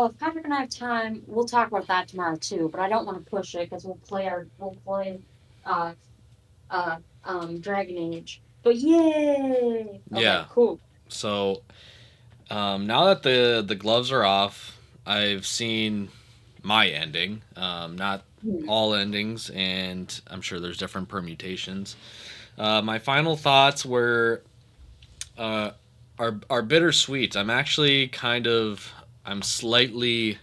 if Patrick and I have time, we'll talk about that tomorrow too. But I don't want to push it because we'll play uh Dragon Age. But yay! Okay, Yeah. cool. So now that the gloves are off, I've seen my ending. Not Hmm. all endings, and I'm sure there's different permutations. My final thoughts were uh, are bittersweet. I'm slightly,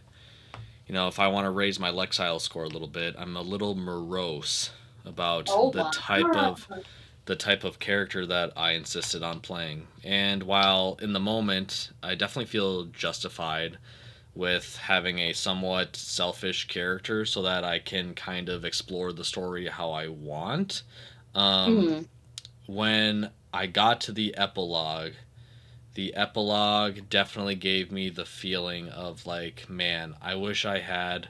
if I want to raise my Lexile score a little bit, I'm a little morose about Oh my. the type of character that I insisted on playing. And while in the moment I definitely feel justified with having a somewhat selfish character so that I can kind of explore the story how I want. Um, Hmm. when I got to the epilogue definitely gave me the feeling of like, man, I wish I had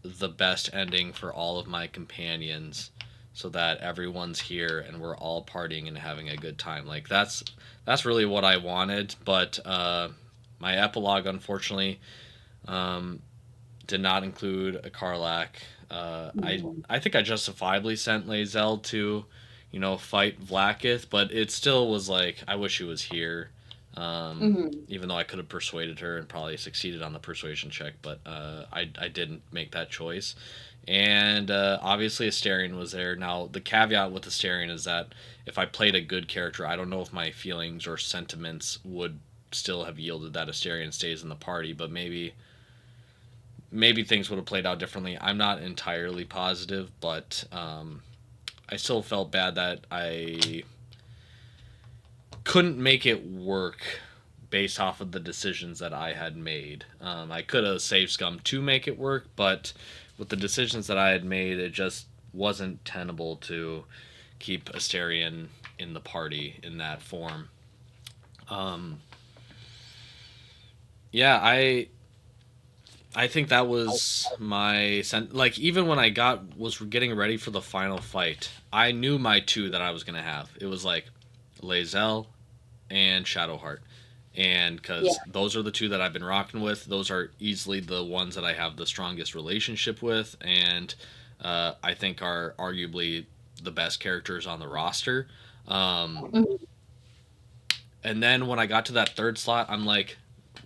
the best ending for all of my companions so that everyone's here and we're all partying and having a good time. Like that's really what I wanted, but my epilogue unfortunately um, did not include a Karlak. I think I justifiably sent Lae'zel to, fight Vlaakith, but it still was like I wish he was here. Hmm. Even though I could have persuaded her and probably succeeded on the persuasion check, but I didn't make that choice. And obviously, Asterion was there. Now, the caveat with Asterion is that if I played a good character, I don't know if my feelings or sentiments would still have yielded that Asterion stays in the party, but maybe things would have played out differently. I'm not entirely positive, but I still felt bad that I couldn't make it work based off of the decisions that I had made. I could have saved Scum to make it work, but with the decisions that I had made, it just wasn't tenable to keep Asterion in the party in that form. Um, yeah, I think that was like even when I was getting ready for the final fight, I knew my two that I was gonna have. It was like Lae'zel and Shadowheart, and Yeah. because those are the two that I've been rocking with, those are easily the ones that I have the strongest relationship with, and I think are arguably the best characters on the roster. Um, Mhm. and then when I got to that third slot, I'm like,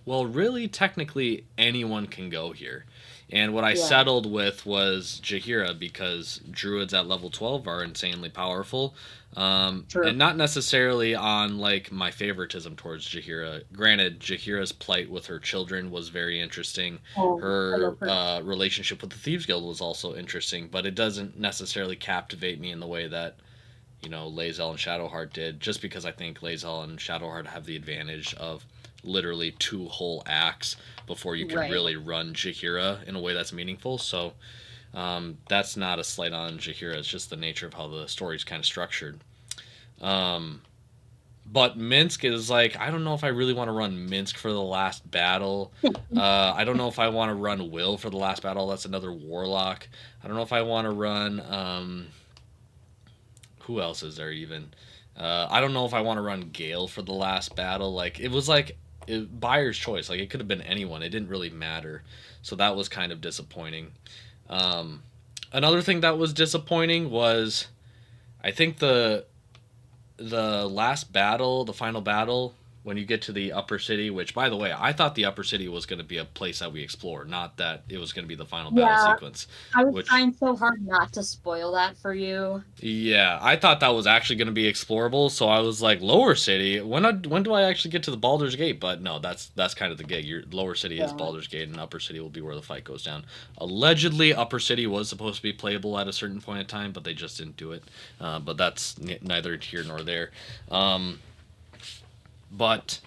well, really, technically, anyone can go here. And what I Yeah. settled with was Jaheira because druids at level 12 are insanely powerful. True. And not necessarily on like my favoritism towards Jaheira. Granted, Jaheira's plight with her children was very interesting. Oh, I Her love her. relationship with the Thieves Guild was also interesting, but it doesn't necessarily captivate me in the way that Lae'zel and Shadowheart did, just because I think Lae'zel and Shadowheart have the advantage of literally two whole acts before you can Right. really run Jaheira in a way that's meaningful. So that's not a slight on Jaheira. It's just the nature of how the story's kind of structured. Um, but Minsk is like, I don't know if I really want to run Minsk for the last battle. I don't know if I want to run Will for the last battle. That's another Warlock. I don't know if I want to run. Who else is there even? I don't know if I want to run Gale for the last battle. Like it was like buyer's choice. Like it could have been anyone. It didn't really matter. So that was kind of disappointing. Um, Another thing that was disappointing was I think the last battle, the final battle, when you get to the upper city, which by the way, I thought the upper city was going to be a place that we explore, not that it was going to be the final battle Yeah. sequence, I was which trying so hard not to spoil that for you. yeah, I thought that was actually going to be explorable, so I was like, Lower City. When do I actually get to the Baldur's Gate? But no, that's kind of the gig. Your Lower City is Yeah. Baldur's Gate, and Upper City will be where the fight goes down. Allegedly, Upper City was supposed to be playable at a certain point in time, but they just didn't do it. But that's neither here nor there. Um, but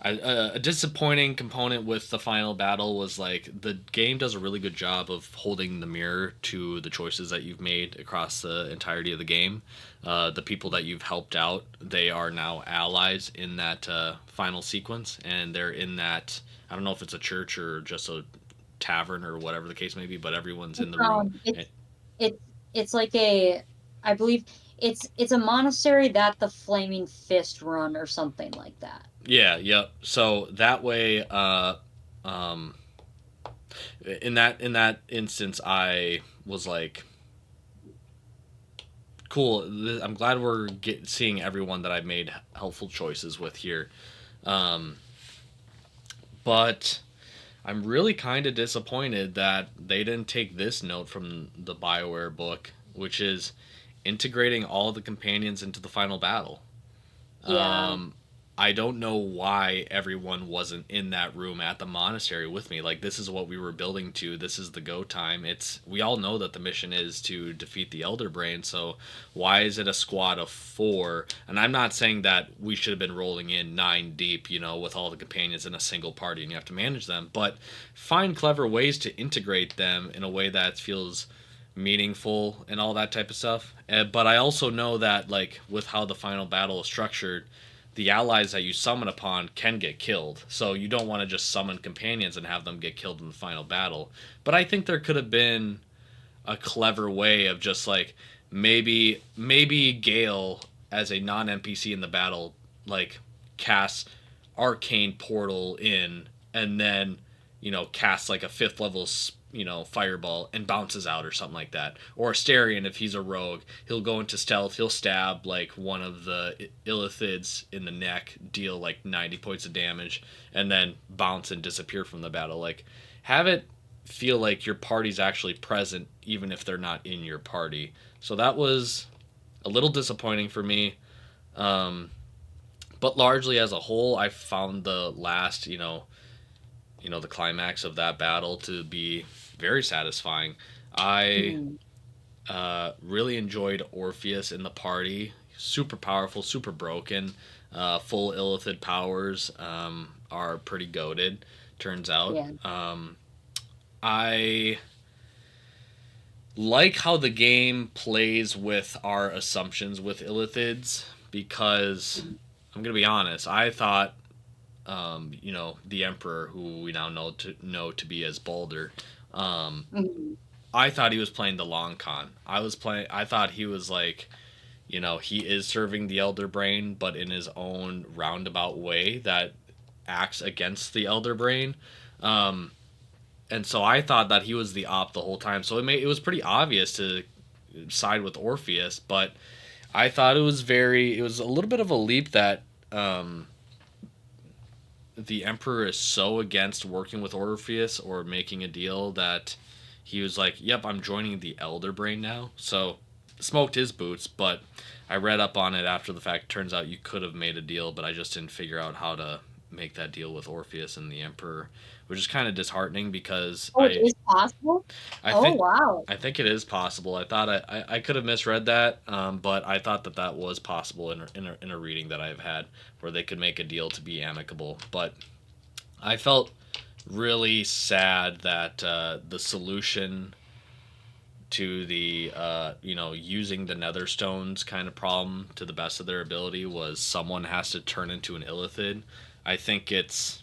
a disappointing component with the final battle was like the game does a really good job of holding the mirror to the choices that you've made across the entirety of the game. The people that you've helped out, they are now allies in that final sequence, and they're in that. I don't know if it's a church or just a tavern or whatever the case may be, but everyone's in the room. It's it's it's like I believe it's a monastery that the Flaming Fist run or something like that. Yeah, yep. So that way, in that instance, I was like, cool. I'm glad we're seeing everyone that I've made helpful choices with here. Um, but I'm really kind of disappointed that they didn't take this note from the BioWare book, which is integrating all the companions into the final battle. Yeah. Um, I don't know why everyone wasn't in that room at the monastery with me. Like, this is what we were building to. This is the go time. It's we all know that the mission is to defeat the Elder Brain. So why is it a squad of 4? And I'm not saying that we should have been rolling in 9 deep, with all the companions in a single party and you have to manage them. But find clever ways to integrate them in a way that feels meaningful and all that type of stuff. But I also know that, like, with how the final battle is structured, the allies that you summon upon can get killed. So you don't want to just summon companions and have them get killed in the final battle. But I think there could have been a clever way of just like maybe Gale as a non NPC in the battle like casts arcane portal in and then casts like a 5th level fireball and bounces out or something like that. Or Asterion, if he's a rogue, he'll go into stealth, he'll stab like one of the Illithids in the neck, deal like 90 points of damage, and then bounce and disappear from the battle. Like, have it feel like your party's actually present even if they're not in your party. So that was a little disappointing for me. Um, but largely as a whole, I found the last, the climax of that battle to be very satisfying. I Mhm. really enjoyed Orpheus in the party. Super powerful, super broken. Full Illithid powers are pretty goaded, turns out. Yeah. I like how the game plays with our assumptions with Illithids because I'm gonna be honest. I thought, the Emperor, who we now know to be as Balder, um, Mhm. I thought he was playing the long con. I thought he was like, he is serving the Elder Brain, but in his own roundabout way that acts against the Elder Brain. Um, and so I thought that he was the op the whole time. So it was pretty obvious to side with Orpheus, but I thought it was a little bit of a leap that um, the Emperor is so against working with Orpheus or making a deal that he was like, "Yep, I'm joining the Elder Brain now." So smoked his boots, but I read up on it after the fact. Turns out you could have made a deal, but I just didn't figure out how to make that deal with Orpheus and the Emperor, which is kind of disheartening because Oh, it is possible? I Oh, think wow. I think it is possible. I thought I could have misread that, but I thought that that was possible in a reading that I've had where they could make a deal to be amicable. But I felt really sad that the solution to the using the nether stones kind of problem to the best of their ability was someone has to turn into an illithid. I think it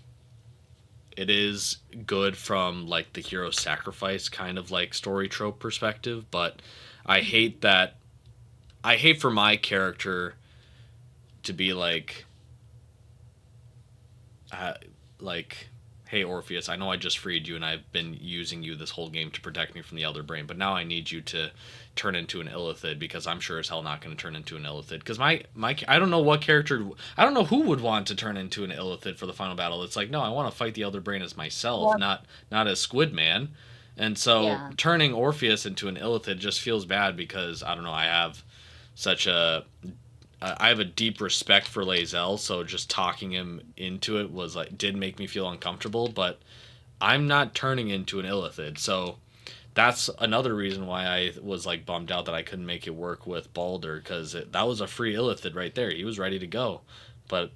is good from like the hero sacrifice kind of like story trope perspective, but I Mhm. hate that. I hate for my character to be uh, like, hey Orpheus, I know I just freed you and I've been using you this whole game to protect me from the Elder Brain, but now I need you to turn into an Illithid because I'm sure as hell not going to turn into an Illithid because my I don't know what character, I don't know who would want to turn into an Illithid for the final battle. It's like, no, I want to fight the Elder Brain as myself, Well, not as Squid Man. And so yeah. turning Orpheus into an Illithid just feels bad because I don't know, such a I have a deep respect for Lae'zel, so just talking him into it was like did make me feel uncomfortable. But I'm not turning into an Illithid, so that's another reason why I was like bummed out that I couldn't make it work with Balder because that was a free Illithid right there. He was ready to go, but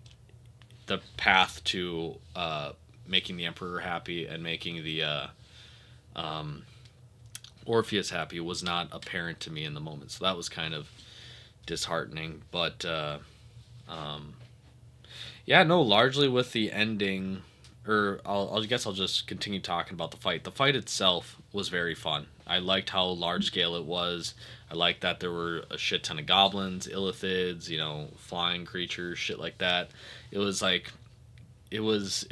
the path to making the Emperor happy and making the Orpheus happy was not apparent to me in the moment. So that was kind of disheartening, but. Yeah, no, largely with the ending, or I guess I'll just continue talking about the fight. The fight itself was very fun. I liked how large scale it was. I liked that there were a shit ton of goblins, illithids, flying creatures, shit like that. It was like, it was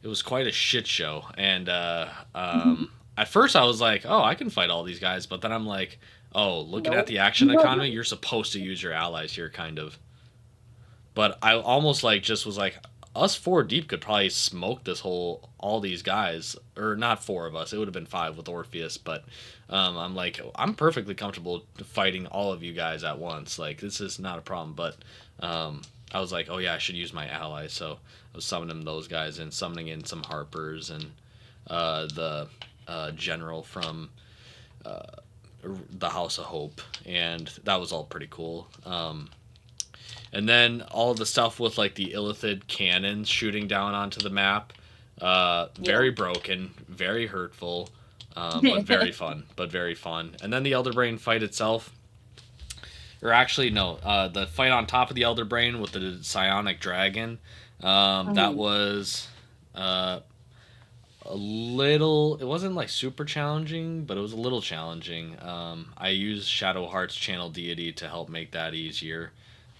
it was quite a shit show. And at first I was like, oh, I can fight all these guys, but then I'm like, oh, looking at Nope. the action economy, you're supposed to use your allies here, kind of. But I almost like just was like, us four deep could probably smoke this whole all these guys, or not four of us. It would have been five with Orpheus, but I'm like, I'm perfectly comfortable fighting all of you guys at once. Like this is not a problem. But I was like, oh yeah, I should use my allies. So I was summoning those guys and summoning in some Harpers and the general from the House of Hope, and that was all pretty cool. And then all the stuff with like the Illithid cannons shooting down onto the map, Yeah. very broken, very hurtful, but very fun. But very fun. And then the Elder Brain fight itself, or actually no, the fight on top of the Elder Brain with the Psionic Dragon. That Mhm. was a little. It wasn't like super challenging, but it was a little challenging. I used Shadow Heart's Channel Deity to help make that easier.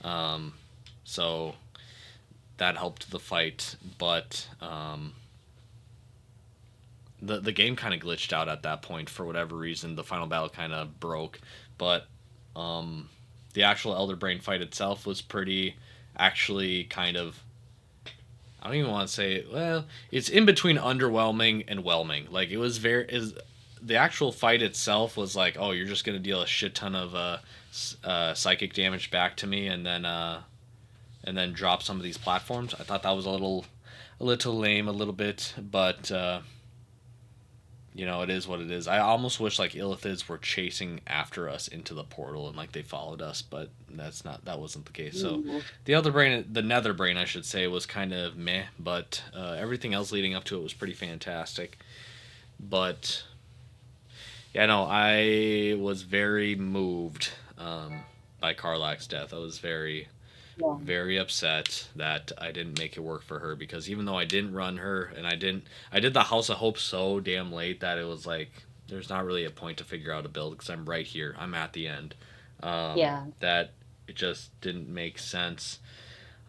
Um, so that helped the fight, but the game kind of glitched out at that point for whatever reason. The final battle kind of broke, but um, the actual Elder Brain fight itself was pretty, actually kind of. I don't even want to say well. It's in between underwhelming and whelming. Like it was very is the actual fight itself was like, oh, you're just gonna deal a shit ton of psychic damage back to me, and then drop some of these platforms. I thought that was a little lame, a little bit, but it is what it is. I almost wish like Illithids were chasing after us into the portal and like they followed us, but that wasn't the case. So Ooh. the Nether Brain, I should say, was kind of meh, but everything else leading up to it was pretty fantastic. But yeah, no, I was very moved by Karlach's death. I was Yeah. very upset that I didn't make it work for her because even though I didn't run her and I did the House of Hope so damn late that it was like there's not really a point to figure out a build because I'm right here. I'm at the end. Yeah. That it just didn't make sense.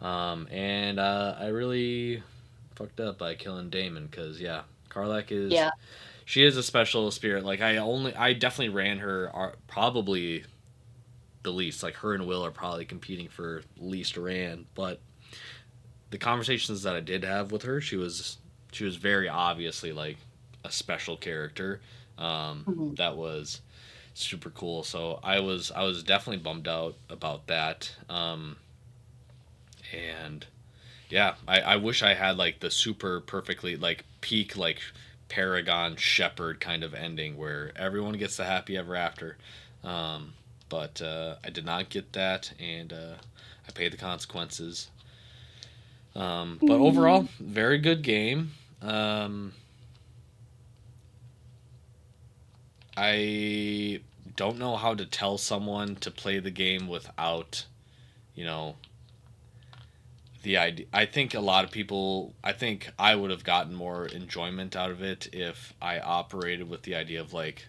And I really fucked up by killing Damon because yeah, Karlach is Yeah. she is a special spirit. Like I definitely ran her probably the least. Like her and Will are probably competing for least ran, but the conversations that I did have with her, she was very obviously like a special character. Mhm. That was super cool. So I was definitely bummed out about that. And yeah, I wish I had like the super perfectly like peak like Paragon Shepherd kind of ending where everyone gets the happy ever after. Um, but I did not get that, and I paid the consequences. But overall, Mhm. very good game. Um, I don't know how to tell someone to play the game without, you know, the idea. I think a lot of people. I think I would have gotten more enjoyment out of it if I operated with the idea of like,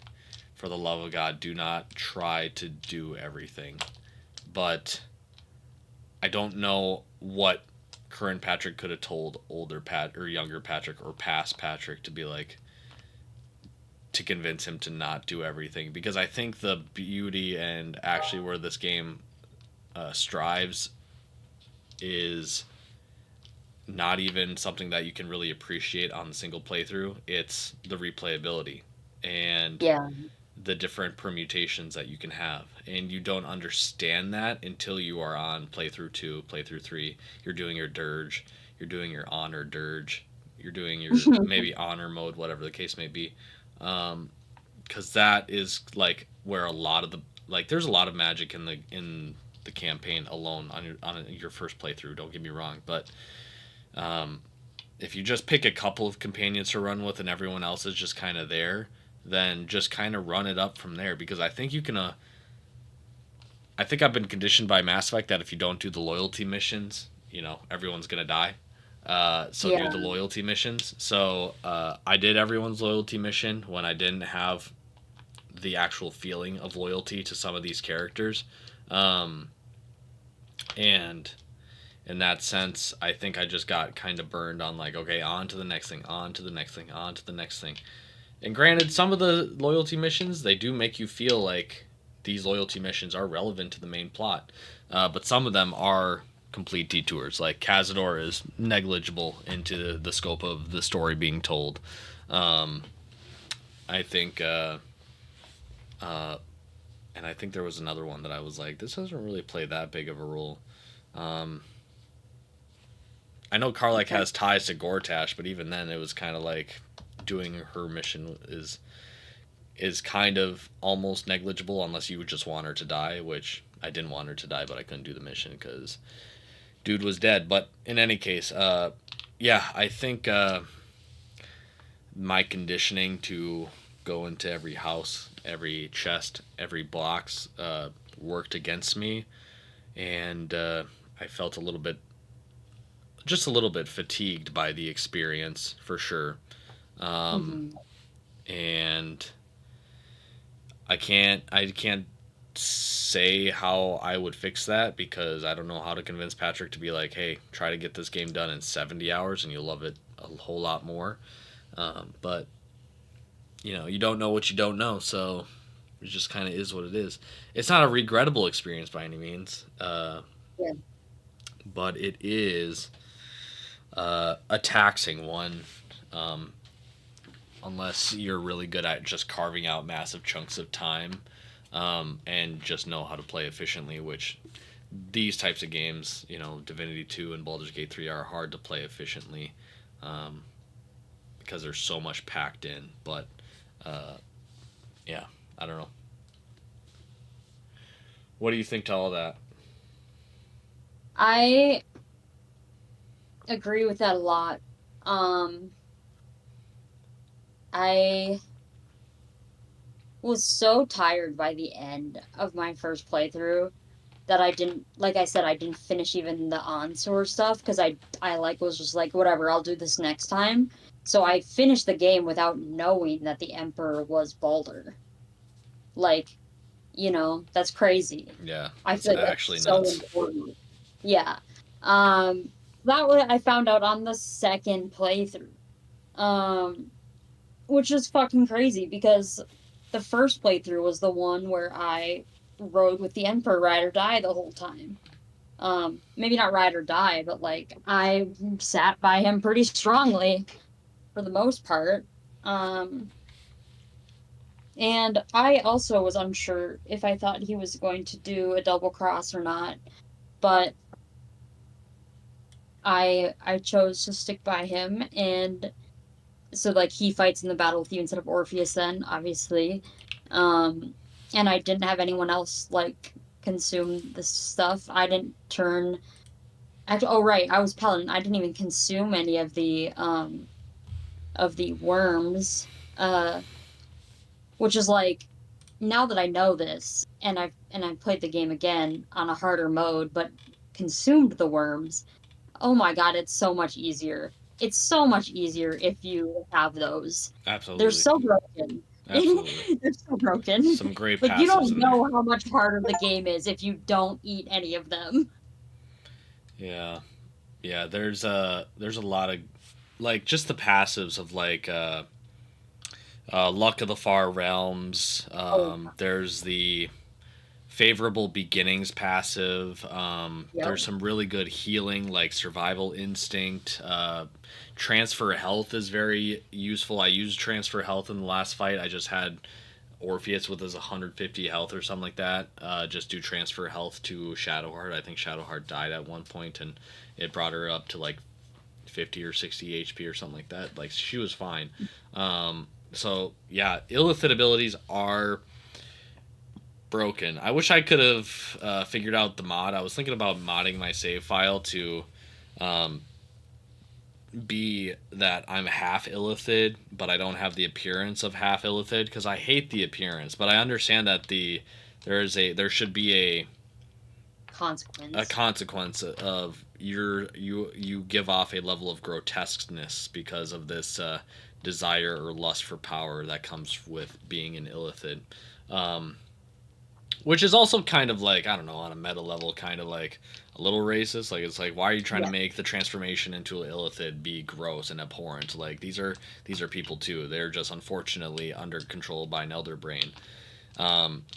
for the love of God, do not try to do everything. But I don't know what current Patrick could have told older Pat or younger Patrick or past Patrick to be like to convince him to not do everything because I think the beauty and actually where this game strives is not even something that you can really appreciate on the single playthrough. It's the replayability and Yeah. the different permutations that you can have. And you don't understand that until you are on playthrough 2, playthrough 3. You're doing your dirge, you're doing your honor dirge, you're doing your maybe honor mode, whatever the case may be. Because that is like where a lot of the like there's a lot of magic in the campaign alone on your first playthrough. Don't get me wrong, but if you just pick a couple of companions to run with and everyone else is just kind of there, then just kind of run it up from there. Because I think you can. I think I've been conditioned by Mass Effect that if you don't do the loyalty missions, everyone's gonna die. So do Yeah. the loyalty missions. So I did everyone's loyalty mission when I didn't have the actual feeling of loyalty to some of these characters, and in that sense, I think I just got kind of burned on like, okay, on to the next thing, on to the next thing, on to the next thing. And granted, some of the loyalty missions they do make you feel like these loyalty missions are relevant to the main plot, but some of them are complete detours. Like Cazador is negligible into the scope of the story being told. Um, I think, and I think there was another one that I was like, this doesn't really play that big of a role. Um, I know Karlak Okay. has ties to Gortash, but even then, it was kind of like doing her mission is kind of almost negligible unless you just want her to die, which I didn't want her to die, but I couldn't do the mission because dude was dead. But in any case, yeah, I think my conditioning to go into every house, every chest, every box worked against me, and I felt just a little bit fatigued by the experience for sure. Um, Hmm. and I can't say how I would fix that because I don't know how to convince Patrick to be like, hey, try to get this game done in 70 hours and you'll love it a whole lot more. But you know, you don't know what you don't know, so it just kind of is what it is. It's not a regrettable experience by any means, Yeah. but it is a taxing one. Um, Unless you're really good at just carving out massive chunks of time and just know how to play efficiently, which these types of games, you know, Divinity 2 and Baldur's Gate 3 are hard to play efficiently um, because there's so much packed in. But uh, yeah, I don't know. What do you think to all that? I agree with that a lot. Um, I was so tired by the end of my first playthrough that I didn't, like I said, I didn't finish even the on-sword stuff because I like was just like, whatever, I'll do this next time. So I finished the game without knowing that the Emperor was Baldur. Like, that's crazy. Yeah, I that's feel like actually that's so nuts. important. Yeah. Um, that way I found out on the second playthrough. Um, which is fucking crazy because the first playthrough was the one where I rode with the Emperor ride or die the whole time. Maybe not ride or die, but like I sat by him pretty strongly for the most part. Um, and I also was unsure if I thought he was going to do a double cross or not, but I chose to stick by him, and so like he fights in the battle with you instead of Orpheus then, obviously. Um, and I didn't have anyone else like consume this stuff. I didn't turn actually, oh right, I was Paladin. I didn't even consume any of the worms. Which is like now that I know this and I've played the game again on a harder mode, but consumed the worms. Oh my god, it's so much easier. It's so much easier if you have those. They're Absolutely, so broken. absolutely. They're so broken. Some great Like you passives don't in there. know how much harder the game is if you don't eat any of them. Yeah, yeah. There's a lot of like just the passives of like Luck of the Far Realms. Oh, There's the Favorable Beginnings passive. yep. There's some really good healing, like Survival Instinct. Transfer Health is very useful. I used Transfer Health in the last fight. I just had Orpheus with his 150 health or something like that. Just do Transfer Health to Shadowheart. I think Shadowheart died at one point, and it brought her up to like 50 or 60 HP or something like that. Like she was fine. So yeah, illithid abilities are broken. I wish I could have figured out the mod. I was thinking about modding my save file to um, be that I'm half illithid, but I don't have the appearance of half illithid because I hate the appearance. But I understand that there should be a Consequence. consequence of you give off a level of grotesqueness because of this desire or lust for power that comes with being an illithid. Um, Which is also kind of like, I don't know, on a meta level, kind of like a little racist. Like, it's like, why are you trying to Yeah, make the transformation into an illithid be gross and abhorrent? Like, these are people too. They're just unfortunately under control by an elder brain.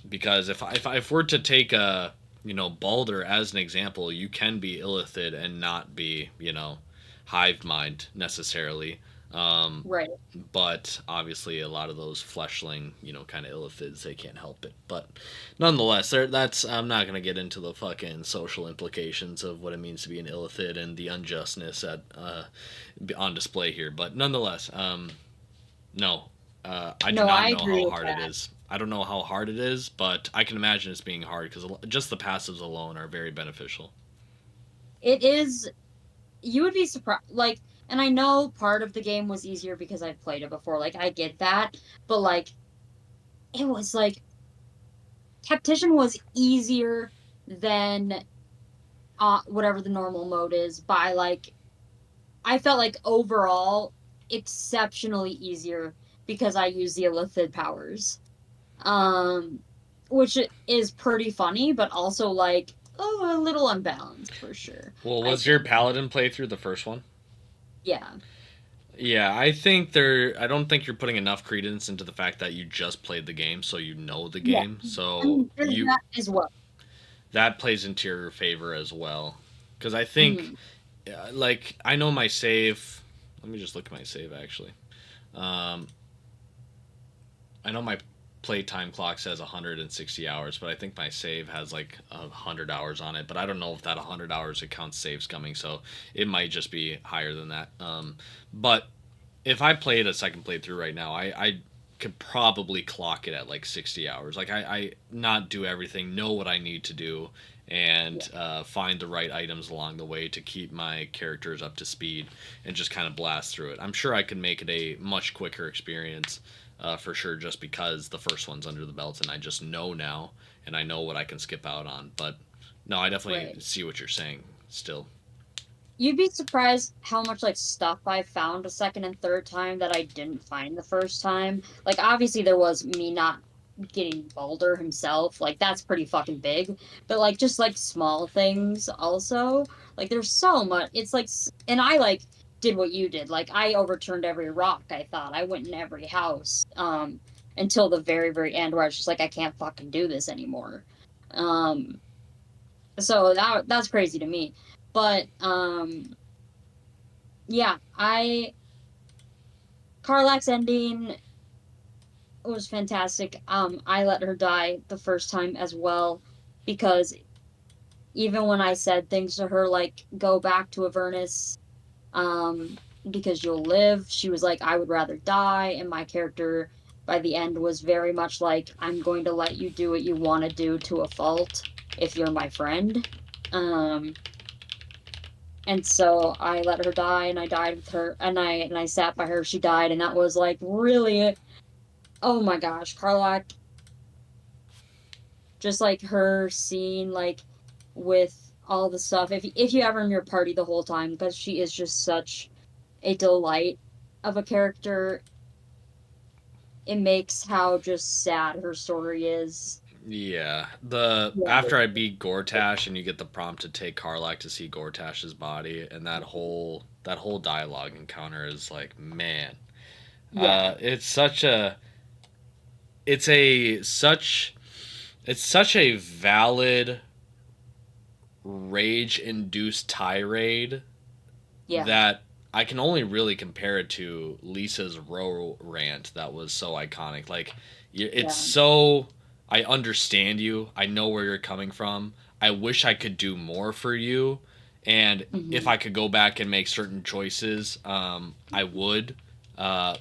Because if we're to take a, Balder as an example, you can be illithid and not be, hive mind necessarily. Um, right. but obviously a lot of those fleshling, kind of illithids, they can't help it. But nonetheless, that's I'm not gonna get into the fucking social implications of what it means to be an illithid and the unjustness at on display here. But nonetheless, no, I do No, not I know agree how with hard it that. is. I don't know how hard it is, but I can imagine it's being hard because just the passives alone are very beneficial. It is. You would be surprised. Like, and I know part of the game was easier because I've played it before. Like, I get that, but like, it was like tactician was easier than whatever the normal mode is by like I felt like overall exceptionally easier because I use the illithid powers. Um which is pretty funny, but also like a little unbalanced for sure, Well, I was your think. paladin playthrough the first one? Yeah. Yeah, I think there. I don't think you're putting enough credence into the fact that you just played the game, so you know the Yeah. game. I So mean, there's that as well. that plays into your favor as well. Because I think, Mhm. like, I know my save. Let me just look at my save actually. Um, I know my playtime clock says 160 hours, but I think my save has like 100 hours on it. But I don't know if that 100 hours it counts saves coming, so it might just be higher than that. But if I played a second playthrough right now, I could probably clock it at like 60 hours. Like I not do everything, know what I need to do, Yeah. and find the right items along the way to keep my characters up to speed and just kind of blast through it. I'm sure I could make it a much quicker experience for sure, just because the first one's under the belt and I just know now and I know what I can skip out on. But no, I definitely Right. see what you're saying still. You'd be surprised how much like stuff I found a second and third time that I didn't find the first time. Like obviously there was me not getting Balder himself. Like that's pretty fucking big. But like just like small things also. Like there's so much. It's like and I like did what you did. Like I overturned every rock, I thought. I went in every house until the very very end where I was just like I can't fucking do this anymore. Um so that's crazy to me. But yeah, I Carlax's ending was fantastic. I let her die the first time as well because even when I said things to her like go back to Avernus, because you'll live, she was like, I would rather die, and my character by the end was very much like, I'm going to let you do what you want to do to a fault if you're my friend. Um, and so I let her die and I died with her and I sat by her, she died, and that was like really oh my gosh, Carlock, just like her scene, like with all the stuff. If you have her in your party the whole time, because she is just such a delight of a character, it makes how just sad her story is. Yeah, the Yeah, after I beat Gortash and you get the prompt to take Karlach to see Gortash's body, and that whole dialogue encounter is like, man, yeah, it's such a it's a such it's such a valid rage induced tirade yeah, that I can only really compare it to Lisa's row rant that was so iconic. Like, it's yeah. so. I understand you. I know where you're coming from. I wish I could do more for you. And if Hmm. I could go back and make certain choices, I would. Uh,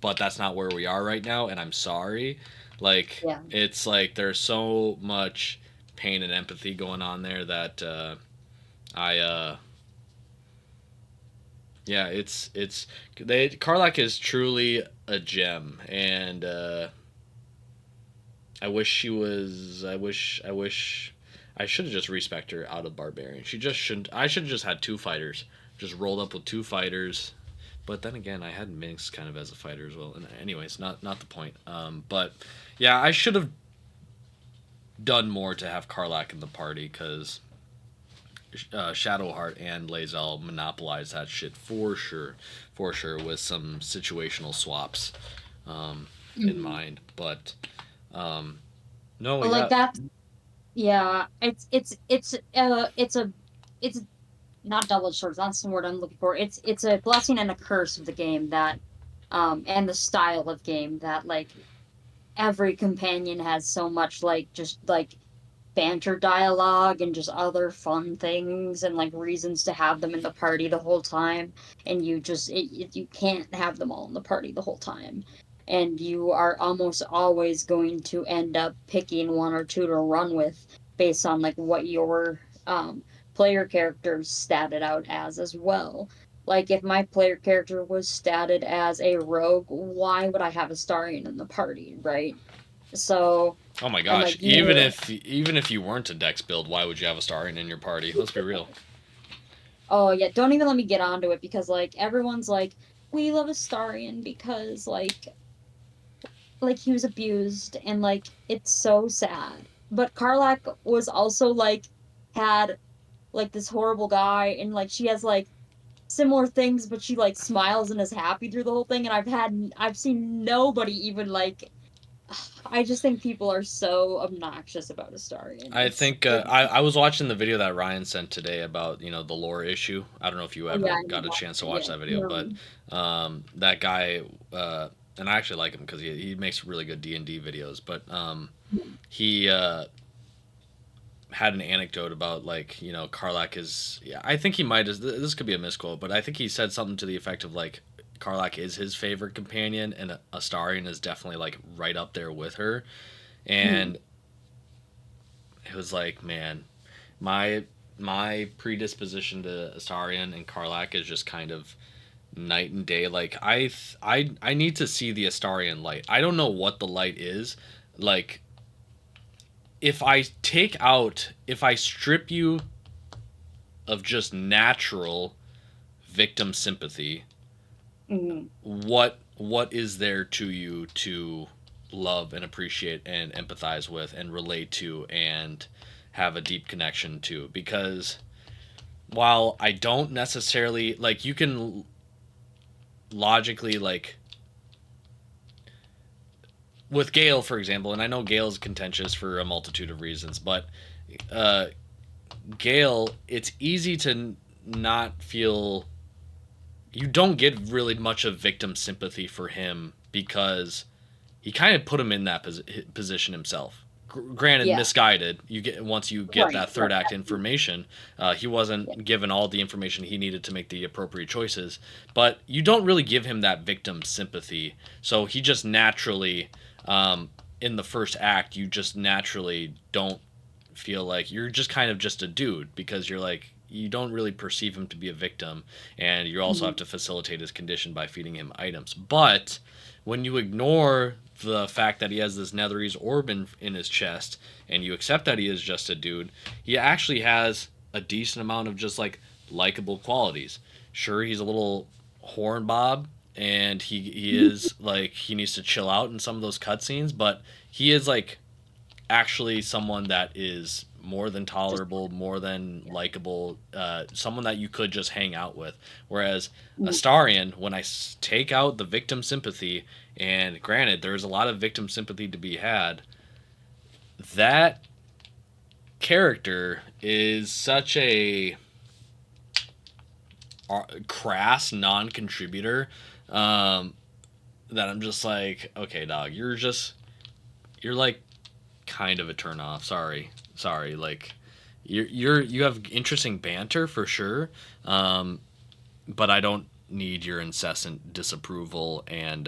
but that's not where we are right now, and I'm sorry. Like, Yeah, it's like there's so much pain and empathy going on there that I yeah, Karlak is truly a gem, and I wish she was. I wish I should have just respec her out of barbarian. She just shouldn't. I should have just had two fighters, just rolled up with two fighters. But then again, I had Minx kind of as a fighter as well. And anyways, not the point. But yeah, I should have. done more to have Karlach in the party because Shadowheart and Lae'zel monopolize that shit for sure, with some situational swaps um, in Mhm. mind. But no, Like yeah, that. Yeah, it's not double edged swords. That's the word I'm looking for. It's a blessing and a curse of the game that, and the style of game that like every companion has so much like just like banter dialogue and just other fun things and like reasons to have them in the party the whole time, and you can't have them all in the party the whole time, and you are almost always going to end up picking one or two to run with based on like what your player characters statted out as well. Like if my player character was statted as a rogue, why would I have a Starian in the party, right? So, oh my and gosh, like you even if you weren't a Dex build, why would you have a Starion in your party? Let's be real. Oh yeah, don't even let me get onto it because like everyone's like, we love Astarion because like he was abused and like it's so sad. But Karlak was also like had like this horrible guy and like she has like similar things, but she like smiles and is happy through the whole thing. And I've seen nobody even like I just think people are so obnoxious about Astarion. I think I was watching the video that Ryan sent today about the lore issue. I don't know if you Oh yeah, ever I haven't got a watched chance to it watch yet. that video, but No. that guy and I actually like him because he makes really good D&D videos. But he had an anecdote about like Karlach is. Yeah, I think he might. This could be a misquote, but I think he said something to the effect of like Karlach is his favorite companion, and Astarion is definitely like right up there with her. Mhm. And it was like, man, my my predisposition to Astarion and Karlach is just kind of night and day. Like I need to see the Astarion light. I don't know what the light is. Like if I strip you of just natural victim sympathy, Mhm. what is there to you to love and appreciate and empathize with and relate to and have a deep connection to? Because while I don't necessarily like, you can logically like with Gale, for example, and I know Gale's contentious for a multitude of reasons, but uh, Gale, it's easy to not feel. You don't get really much of victim sympathy for him because he kind of put him in that position himself. Granted, Yeah. misguided. You get once you get Right. that third Right. act Absolutely. information, he Yeah. wasn't given all the information he needed to make the appropriate choices. But you don't really give him that victim sympathy, so he just naturally, in the first act, you just naturally don't feel like you're just kind of just a dude because you're like you don't really perceive him to be a victim, and you also have Mhm. to facilitate his condition by feeding him items. But when you ignore the fact that he has this netherese orb in his chest and you accept that he is just a dude, he actually has a decent amount of just like likable qualities. Sure, he's a little horn bob, and he is like he needs to chill out in some of those cutscenes, but he is like actually someone that is more than Just tolerable, more than yeah. likable, someone that you could just hang out with. Whereas Mhm. Astarion, when I take out the victim sympathy, and granted, there's a lot of victim sympathy to be had, that character is such a crass non-contributor, um, that I'm just like, okay, dog, you're like kind of a turnoff. Sorry. Like you have interesting banter for sure, um, but I don't need your incessant disapproval and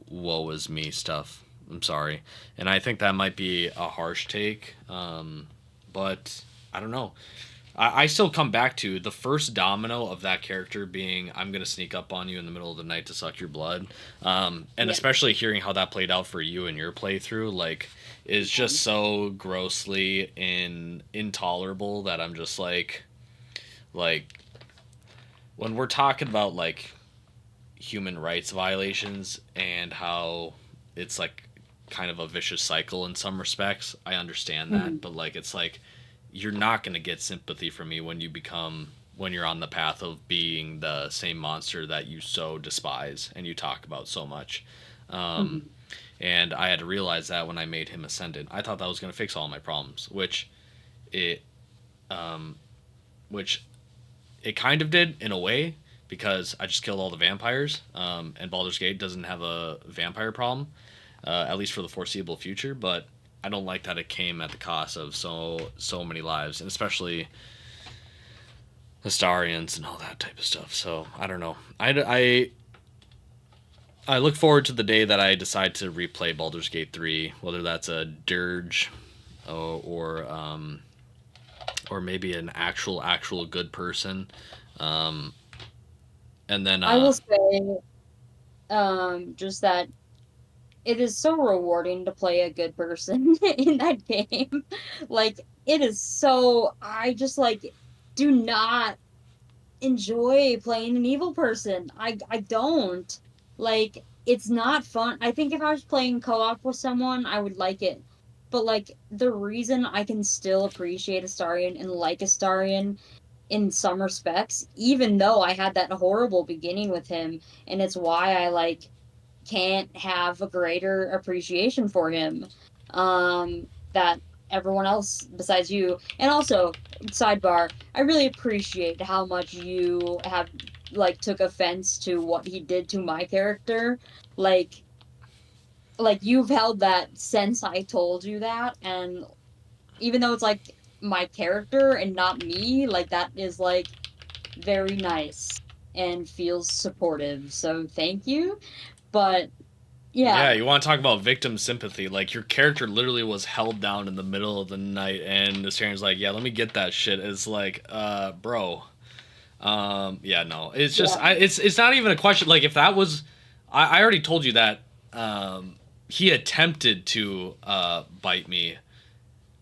woe is me stuff. I'm sorry, and I think that might be a harsh take, but I don't know. I still come back to the first domino of that character being I'm gonna sneak up on you in the middle of the night to suck your blood, and Yeah. especially hearing how that played out for you in your playthrough, like, is just Yeah. so grossly intolerable that I'm just like when we're talking about like human rights violations and how it's like kind of a vicious cycle in some respects. I understand that, Mhm. but like it's like you're not going to get sympathy from me when you become when you're on the path of being the same monster that you so despise and you talk about so much. Um, Mhm. and I had to realize that when I made him ascendant. I thought that was going to fix all my problems, it um, which it kind of did in a way because I just killed all the vampires. And Baldur's Gate doesn't have a vampire problem, at least for the foreseeable future. But I don't like that it came at the cost of so many lives, and especially Astarians and all that type of stuff. So I don't know. I look forward to the day that I decide to replay Baldur's Gate 3, whether that's a dirge or maybe an actual good person. Um, and then I will say, just that it is so rewarding to play a good person in that game. Like, it is so I just, like, do not enjoy playing an evil person. I don't. Like, it's not fun. I think if I was playing co-op with someone, I would like it. But, like, the reason I can still appreciate Astarion and like Astarion in some respects, even though I had that horrible beginning with him, and it's why I, like, can't have a greater appreciation for him, that everyone else besides you. And also, sidebar, I really appreciate how much you have, like, took offense to what he did to my character. Like, you've held that since I told you that, and even though it's like my character and not me, like, that is, like, very nice and feels supportive. So thank you. But yeah, yeah, you want to talk about victim sympathy? Like your character literally was held down in the middle of the night, and the Saren's like, "Yeah, let me get that shit." It's like, bro. Yeah, no, it's just, yeah, it's not even a question. Like if that was, I already told you that. He attempted to bite me,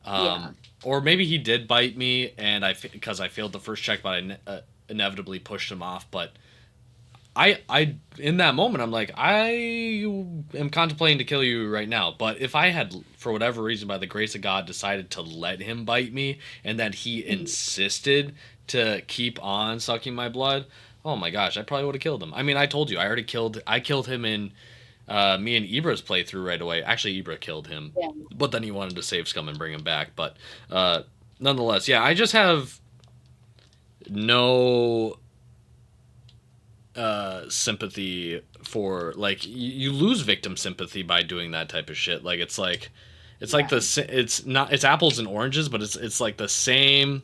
yeah. or maybe he did bite me, and because I failed the first check, but I inevitably pushed him off. But I in that moment I'm like I am contemplating to kill you right now. But if I had for whatever reason by the grace of God decided to let him bite me and that he Mhm. insisted to keep on sucking my blood, oh my gosh, I probably would have killed him. I mean, I told you I killed him in me and Ibra's playthrough right away. Actually, Ibra killed him, Yeah. but then he wanted to save Scum and bring him back. But nonetheless, yeah, I just have no sympathy for like you lose victim sympathy by doing that type of shit. Like it's like Yeah. it's not it's apples and oranges, but it's like the same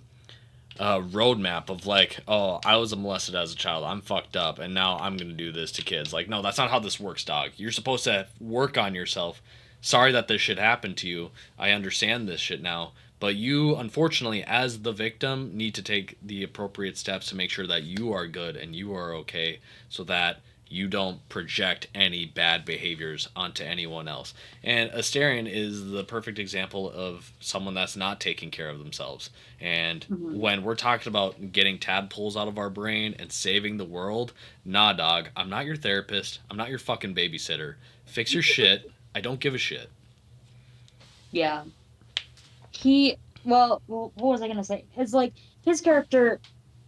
roadmap of like, oh, I was molested as a child, I'm fucked up, and now I'm gonna do this to kids. Like, no, that's not how this works, dog. You're supposed to work on yourself. Sorry that this shit happened to you. I understand this shit now. But you, unfortunately, as the victim, need to take the appropriate steps to make sure that you are good and you are okay so that you don't project any bad behaviors onto anyone else. And Asterion is the perfect example of someone that's not taking care of themselves. And Mhm. when we're talking about getting tadpoles out of our brain and saving the world, nah, dog, I'm not your therapist. I'm not your fucking babysitter. Fix your shit. I don't give a shit. Yeah. What was I gonna say? It's like his character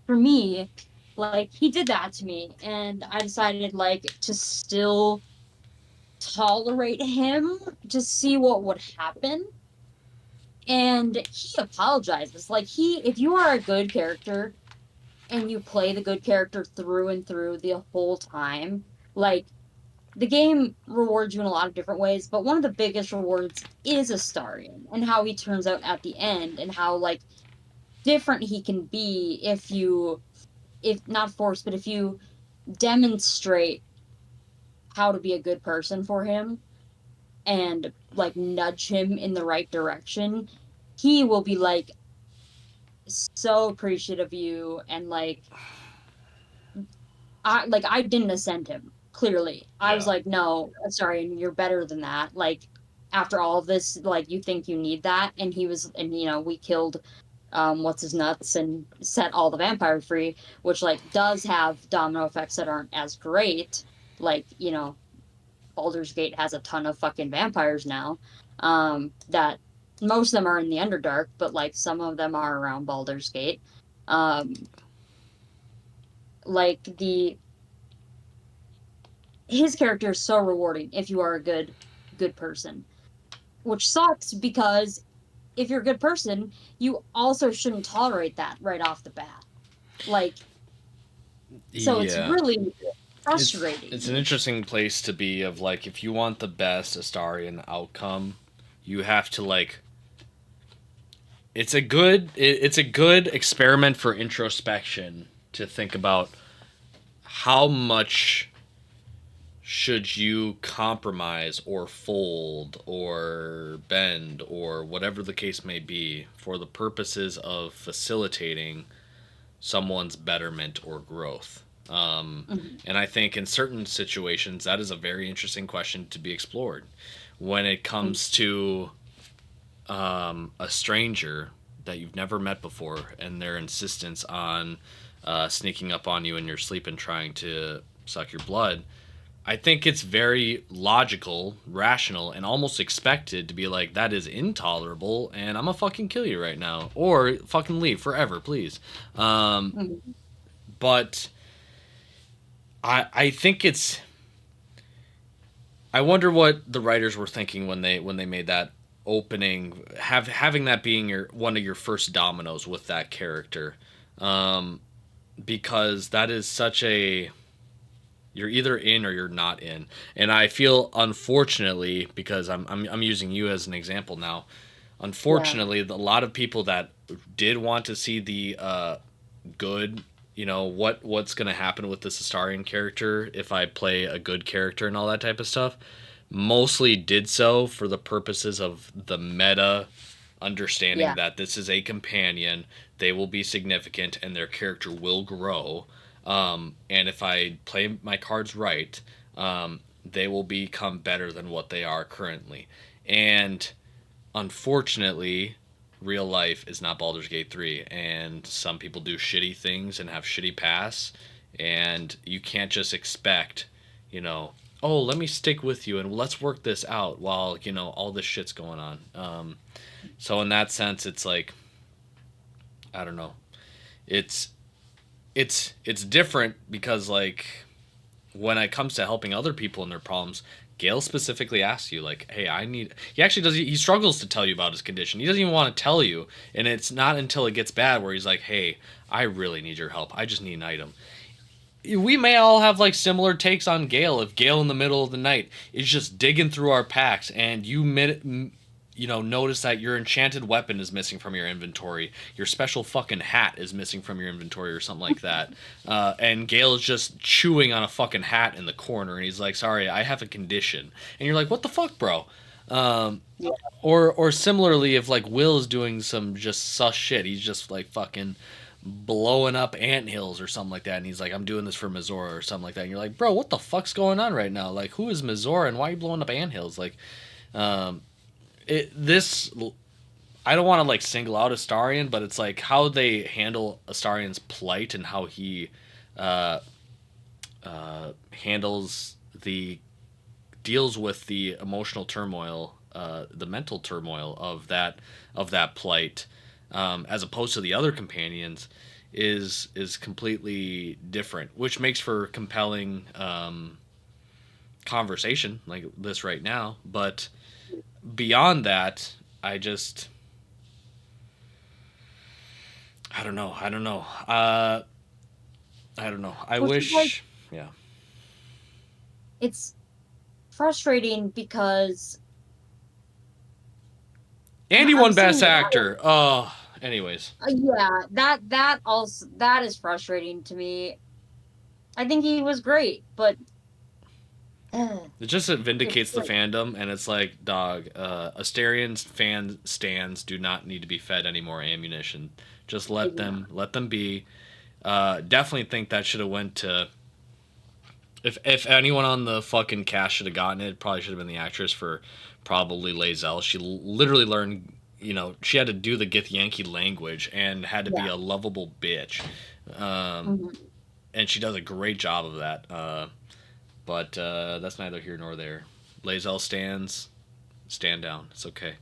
for me, like, he did that to me, and I decided, like, to still tolerate him to see what would happen. And he apologizes. Like, if you are a good character and you play the good character through and through the whole time, like, the game rewards you in a lot of different ways, but one of the biggest rewards is Astarion and how he turns out at the end and how, like, different he can be if not force, but if you demonstrate how to be a good person for him and, like, nudge him in the right direction, he will be, like, so appreciative of you. And, like, I didn't ascend him, clearly. I was Yeah. like, "No, I'm sorry, and you're better than that." Like, after all of this, like, you think you need that? And we killed, what's his nuts and set all the vampires free, which, like, does have domino effects that aren't as great. Like, Baldur's Gate has a ton of fucking vampires now. That most of them are in the Underdark, but like some of them are around Baldur's Gate. Um, like the his character is so rewarding if you are a good person, which sucks because if you're a good person, you also shouldn't tolerate that right off the bat. Like, so it's Yeah. really It's an frustrating. interesting place to be of like if you want the best Astarian outcome, you have to like it's a good experiment for introspection to think about how much should you compromise or fold or bend or whatever the case may be for the purposes of facilitating someone's betterment or growth. Mhm. And I think in certain situations, that is a very interesting question to be explored. When it comes to a stranger that you've never met before and their insistence on sneaking up on you in your sleep and trying to suck your blood, I think it's very logical, rational, and almost expected to be like, that is intolerable, and I'm gonna fucking kill you right now. Or fucking leave forever, please. Mhm. But I think it's I wonder what the writers were thinking when they made that opening, having that being your one of your first dominoes with that character, um, because that is such a you're either in or you're not in, and I feel unfortunately because I'm using you as an example now. Yeah, Unfortunately, a lot of people that did want to see the good, what's going to happen with this Astarian character if I play a good character and all that type of stuff, mostly did so for the purposes of the meta understanding yeah, that this is a companion, they will be significant, and their character will grow. And if I play my cards right, they will become better than what they are currently. And unfortunately, real life is not Baldur's Gate 3, and some people do shitty things and have shitty pasts, and you can't just expect, you know, oh, let me stick with you and let's work this out while, all this shit's going on. So in that sense, it's like, I don't know. It's it's different because like when it comes to helping other people in their problems, Gail specifically asks you, like, "Hey, I need." He actually does. He struggles to tell you about his condition. He doesn't even want to tell you, and it's not until it gets bad where he's like, "Hey, I really need your help. I just need an item." We may all have like similar takes on Gale. If Gale in the middle of the night is just digging through our packs, and notice that your enchanted weapon is missing from your inventory, your special fucking hat is missing from your inventory, or something like that, and Gale is just chewing on a fucking hat in the corner, and he's like, "Sorry, I have a condition," and you're like, "What the fuck, bro?" Um, yeah, or similarly, if like Will is doing some just sus shit, he's just like fucking blowing up ant hills or something like that, and he's like, "I'm doing this for Mizora" or something like that, and you're like, "Bro, what the fuck's going on right now? Like, who is Mizora and why are you blowing up ant hills?" Like, um, this I don't want to like single out Astarion, but it's like how they handle Astarion's plight and how he uh, handles the deals with the emotional turmoil, the mental turmoil of that plight, as opposed to the other companions, is completely different, which makes for compelling conversation like this right now. But beyond that, I just I don't know. I don't know. I don't know. I which is like wish. Yeah. it's frustrating because Andy I'm won Best seeing Actor. Oh, anyways. yeah, that also that is frustrating to me. I think he was great, but It just it it's vindicates the like fandom, and it's like, dog, Asterian's fan stands do not need to be fed any more ammunition. Just they do not. let them be. Definitely think that should have went to. If anyone on the fucking cast should have gotten it, probably should have been the actress for probably Lazelle. She literally learned, she had to do the Githyanki language and had to be Yeah. a lovable bitch. Um, Mhm. and she does a great job of that. But that's neither here nor there. Lae'zel stands. Stand down. It's okay.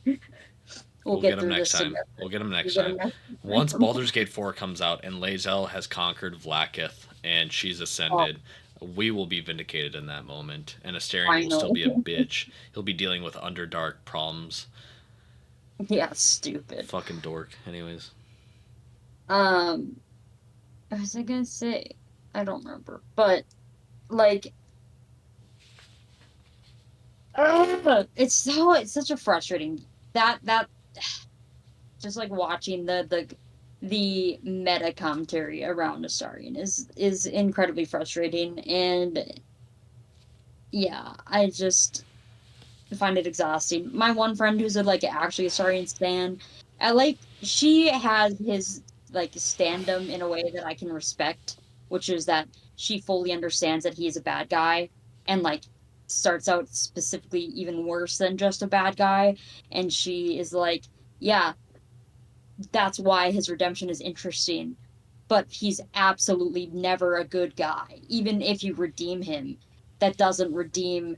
We'll We'll get get him through next this time. together. We'll get him We'll next get him time. next Once time. Baldur's Gate 4 comes out and Lae'zel has conquered Vlaakith and she's Oh, ascended, we will be vindicated in that moment. And Astarion will still finally. be a bitch. He'll be dealing with Underdark problems. Yeah, stupid. Fucking dork. Anyways. Um, what was I gonna say? I don't remember. But like, it's such a frustrating that just like watching the meta commentary around Astarion is incredibly frustrating, and yeah, I just find it exhausting. My one friend who's a like actually a Astarion stan, I like she has his like standum in a way that I can respect, which is that she fully understands that he is a bad guy and like starts out specifically even worse than just a bad guy, and she is like, yeah, that's why his redemption is interesting. But he's absolutely never a good guy. Even if you redeem him, that doesn't redeem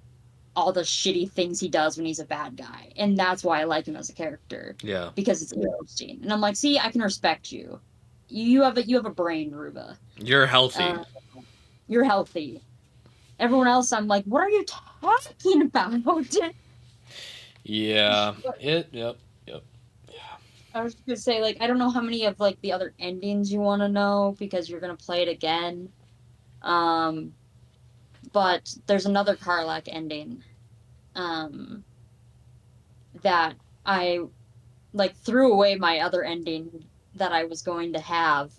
all the shitty things he does when he's a bad guy. And that's why I like him as a character. Yeah. Because it's interesting. And I'm like, see, I can respect you. You have a brain, Ruba. You're healthy. Uh, you're healthy. Everyone else, I'm like, what are you talking about? Yeah. Yep. Yep. I was gonna say, like, I don't know how many of like the other endings you want to know because you're gonna play it again. Um, but there's another Karlach ending, um, that I like threw away my other ending that I was going to have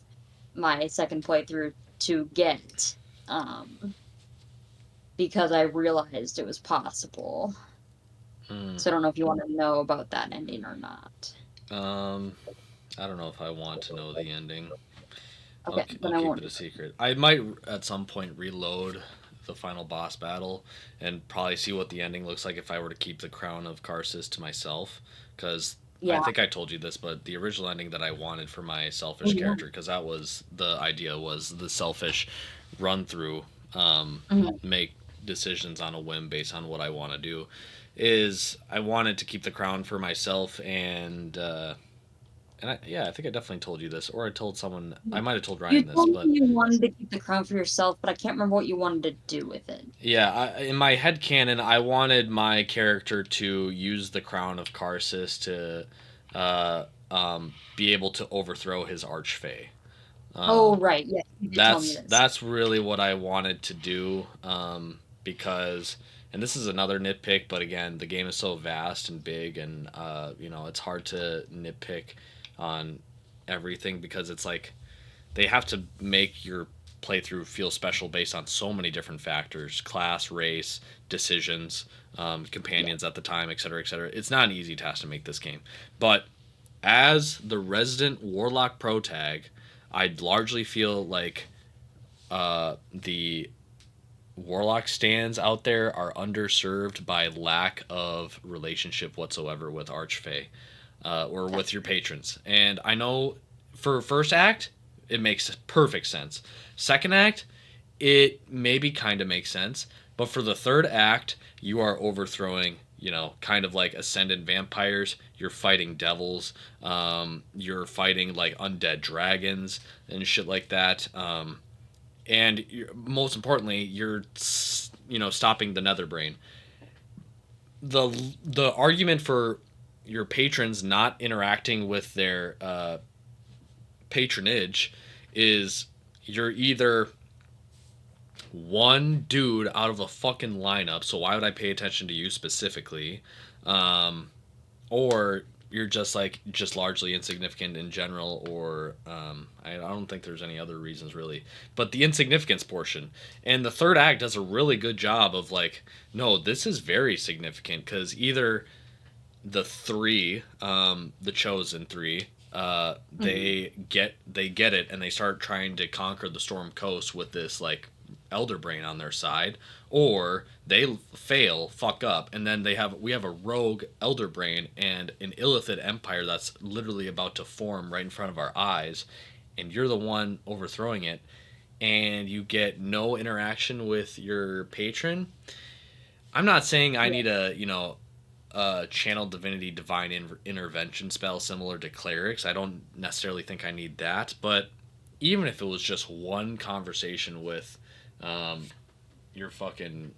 my second playthrough to get, because I realized it was possible. Mm. So I don't know if you want to know about that ending or not. Um, I don't know if I want to know the ending. Okay, I'll then I keep won't it do a secret. I might at some point reload the final boss battle and probably see what the ending looks like if I were to keep the crown of Karsus to myself. Because that. I Yeah. think I told you this, but the original ending that I wanted for my selfish Mhm. character, because that was the idea, was the selfish run through, Mhm. make decisions on a whim based on what I want to do, is I wanted to keep the crown for myself and yeah, I think I definitely told you this, or I told someone. I might have told You Ryan this, told me but you wanted to keep the crown for yourself, but I can't remember what you wanted to do with it. yeah, in my head canon, I wanted my character to use the crown of Karsus to be able to overthrow his archfey. Oh, Um, right. Yes, you did tell me that's this. that's really what I wanted to do, because, and this is another nitpick, but again, the game is so vast and big, and it's hard to nitpick on everything because it's like they have to make your playthrough feel special based on so many different factors: class, race, decisions, Yeah. companions at the time, etc., etc. It's not an easy task to make this game, but as the resident warlock pro tag, I largely feel like the warlock stands out there are underserved by lack of relationship whatsoever with archfey, or That's with your patrons. And I know for first act, it makes perfect sense. Second act, it maybe kind of makes sense. But for the third act, you are overthrowing, kind of like ascendant vampires. You're fighting devils. You're fighting like undead dragons and shit like that. And most importantly, you're stopping the nether brain. The argument for your patrons not interacting with their patronage is you're either one dude out of a fucking lineup, so why would I pay attention to you specifically? Um, or you're just largely insignificant in general, or I don't think there's any other reasons really. But the insignificance portion, and the third act does a really good job of like, no, this is very significant because either the chosen three, Mhm. they get it and they start trying to conquer the Storm Coast with this like elder brain on their side, or they fail, fuck up, and then we have a rogue elder brain and an illithid empire that's literally about to form right in front of our eyes, and you're the one overthrowing it. and you get no interaction with your patron. I'm not saying I Yeah. need a channel divinity divine intervention spell similar to clerics. I don't necessarily think I need that, but even if it was just one conversation with um, your fucking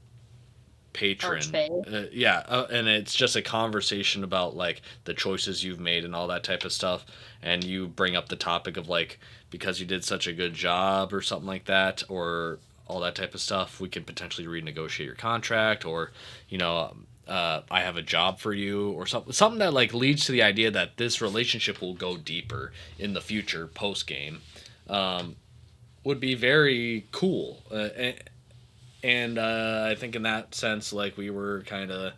patron, Archfey. and it's just a conversation about like the choices you've made and all that type of stuff, and you bring up the topic of like because you did such a good job or something like that, or all that type of stuff, we could potentially renegotiate your contract, or you know. I have a job for you, or something that like leads to the idea that this relationship will go deeper in the future post game, would be very cool. And I think in that sense, like we were kind of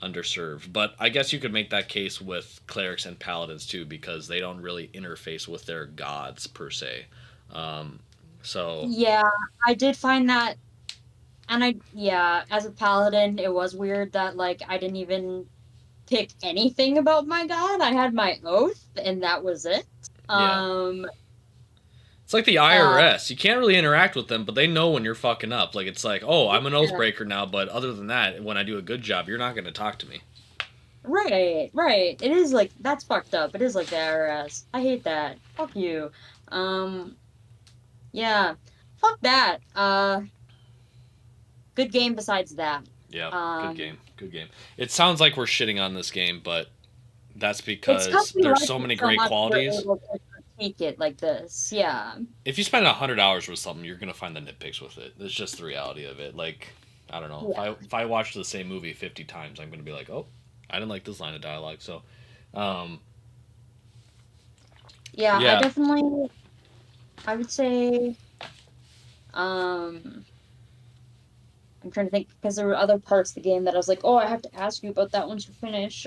underserved. But I guess you could make that case with clerics and paladins too, because they don't really interface with their gods per se. Um, so Yeah, I did find that, and yeah, as a paladin, it was weird that like I didn't even pick anything about my god. I had my oath, and that was it. yeah, Um, it's like the uh, IRS. You can't really interact with them, but they know when you're fucking up. Like it's like, oh, I'm an oath yeah, breaker now, but other than that, when I do a good job, you're not going to talk to me. right, right. It is like that's fucked up. It is like the IRS. I hate that. Fuck you. Um, yeah, fuck that. Good game besides that. Yeah, good Um, game, good game. It sounds like we're shitting on this game, but that's it's because because we there's like so it many so great much we're qualities. able to critique it like this. Yeah. If you spend $100 with something, you're gonna find the nitpicks with it. It's just the reality of it. Like, I don't know. Yeah. If I watch the same movie 50 times, I'm gonna be like, oh, I didn't like this line of dialogue. So, um, Yeah, I yeah. definitely I would say um I'm trying to think because there were other parts of the game that I was like, "Oh, I have to ask you about that once you finish."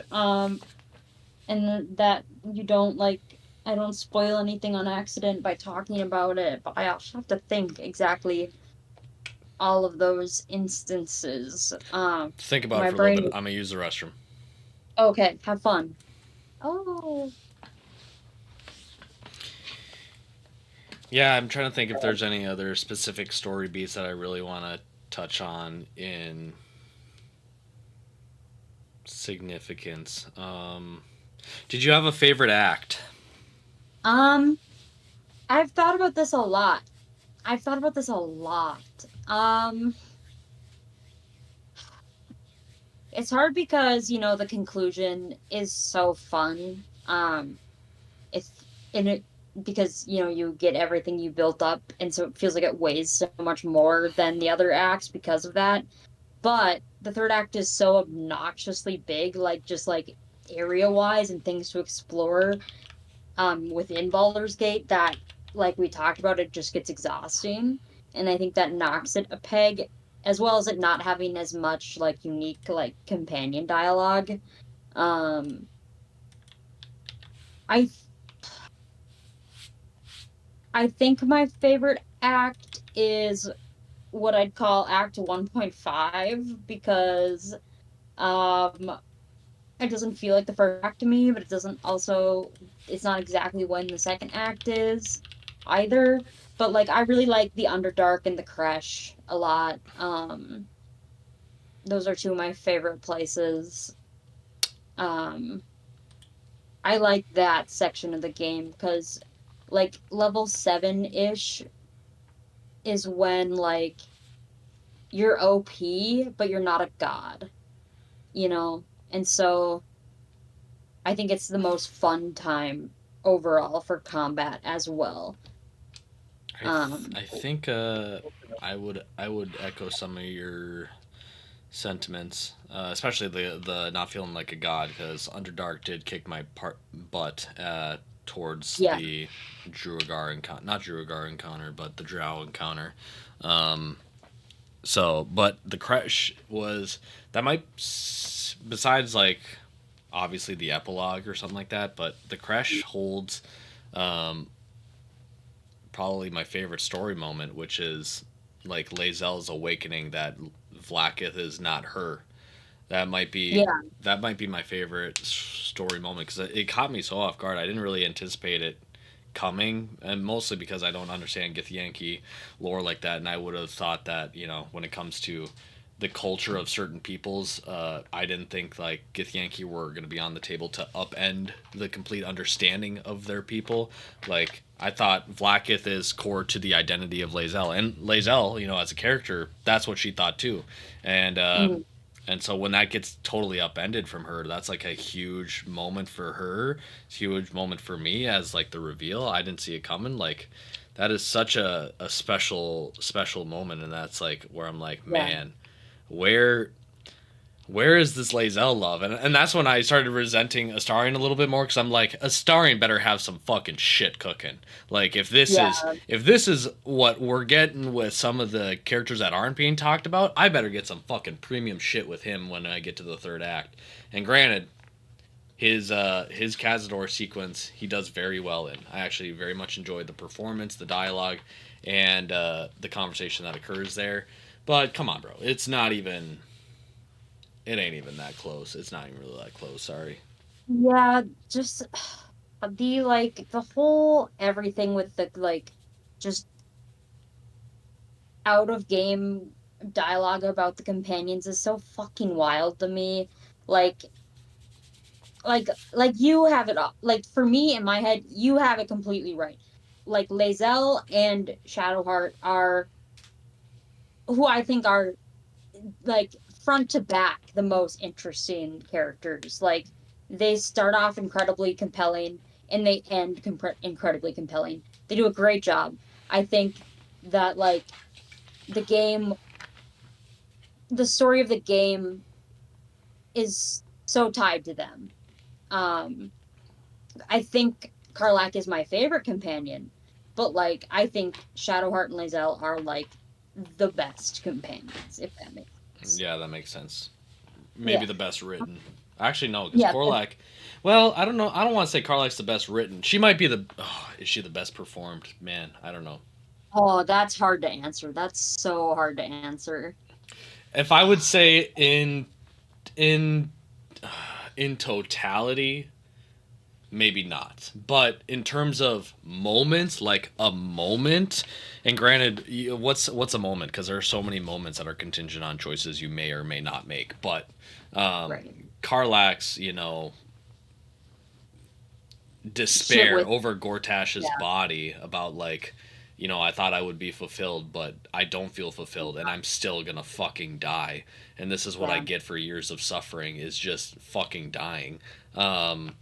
That you don't like I don't spoil anything on accident by talking about it, but I also have to think exactly all of those instances. Think about it My for a little bit. brain I'm gonna use the restroom. okay, have fun. Oh, Yeah, I'm trying to think if there's any other specific story beats that I really want to touch on in significance. Did you have a favorite act? um, I've thought about this a lot. I've thought about this a lot. Um, it's hard because, the conclusion is so fun. It's in it because, you get everything you built up, and so it feels like it weighs so much more than the other acts because of that. But the third act is so obnoxiously big, like just like area wise and things to explore within Baldur's Gate that, like we talked about, it just gets exhausting. And I think that knocks it a peg, as well as it not having as much like unique like companion dialogue. Um, I I think my favorite act is what I'd call Act 1.5 because um it doesn't feel like the first act to me, but it's not exactly when the second act is either. But like I really like the Underdark and the Crash a lot. Those are two of my favorite places. Um I like that section of the game because like level 7-ish is when like you're OP, but you're not a god, you know? And so I think it's the most fun time overall for combat as well. Um, I think I would echo some of your sentiments, especially the not feeling like a god, because Underdark did kick my butt towards yeah, the Druagar encounter, not Druagar encounter, but the Drow encounter. Um, but the crash was that might besides like obviously the epilogue or something like that, but the crash holds um, probably my favorite story moment, which is like Lae'zel's awakening that Vlaakith is not her. That might be yeah, my favorite story moment because it caught me so off guard. I didn't really anticipate it coming, and mostly because I don't understand Githyanki lore like that, and I would have thought that when it comes to the culture of certain peoples, I didn't think like Githyanki were going to be on the table to upend the complete understanding of their people. Like I thought Vlaakith is core to the identity of Lae'zel, and Lae'zel, as a character, that's what she thought too, and uh, Mhm. and so when that gets totally upended from her, that's like a huge moment for her. It's a huge moment for me as like the reveal. I didn't see it coming. Like that is such a special moment, and that's like where I'm like, Yeah. man, where where is this Lae'zel love? And that's when I started resenting Astarion a little bit more, because I'm like, Astarion better have some fucking shit cooking. Like Yeah. if this is what we're getting with some of the characters that aren't being talked about, I better get some fucking premium shit with him when I get to the third act. And granted, his Cazador sequence he does very well in. I actually very much enjoyed the performance, the dialogue, and the conversation that occurs there. But come on, bro, it ain't even that close. It's not even really that close. Sorry. Yeah, just the like the whole everything with the like just out of game dialogue about the companions is so fucking wild to me. Like like you have it all. Like for me in my head, you have it completely right. Like Lae'zel and Shadowheart are who I think are like front to back the most interesting characters. Like they start off incredibly compelling and they end incredibly compelling. They do a great job. I think that like the game, the story of the game is so tied to them. Um, I think Karlach is my favorite companion, but like I think Shadowheart and Lae'zel are like the best companions, if that makes sense. Yeah, that makes sense. Maybe Yeah. the best written. Actually, no, because Yeah. Korlak. Well, I don't know. I don't want to say Korlak's the best written. She might be the. Oh, is she the best performed? Man, I don't know. Oh, that's hard to answer. That's so hard to answer. If I would say in in totality, maybe not. But in terms of moments, like a moment, and granted, what's a moment? Because there are so many moments that are contingent on choices you may or may not make. But Right. Karlak's, Shit despair with over Gortash's yeah. body about like, I thought I would be fulfilled, but I don't feel fulfilled, and I'm still gonna fucking die. And this is what I Yeah. get for years of suffering is just fucking dying. Um,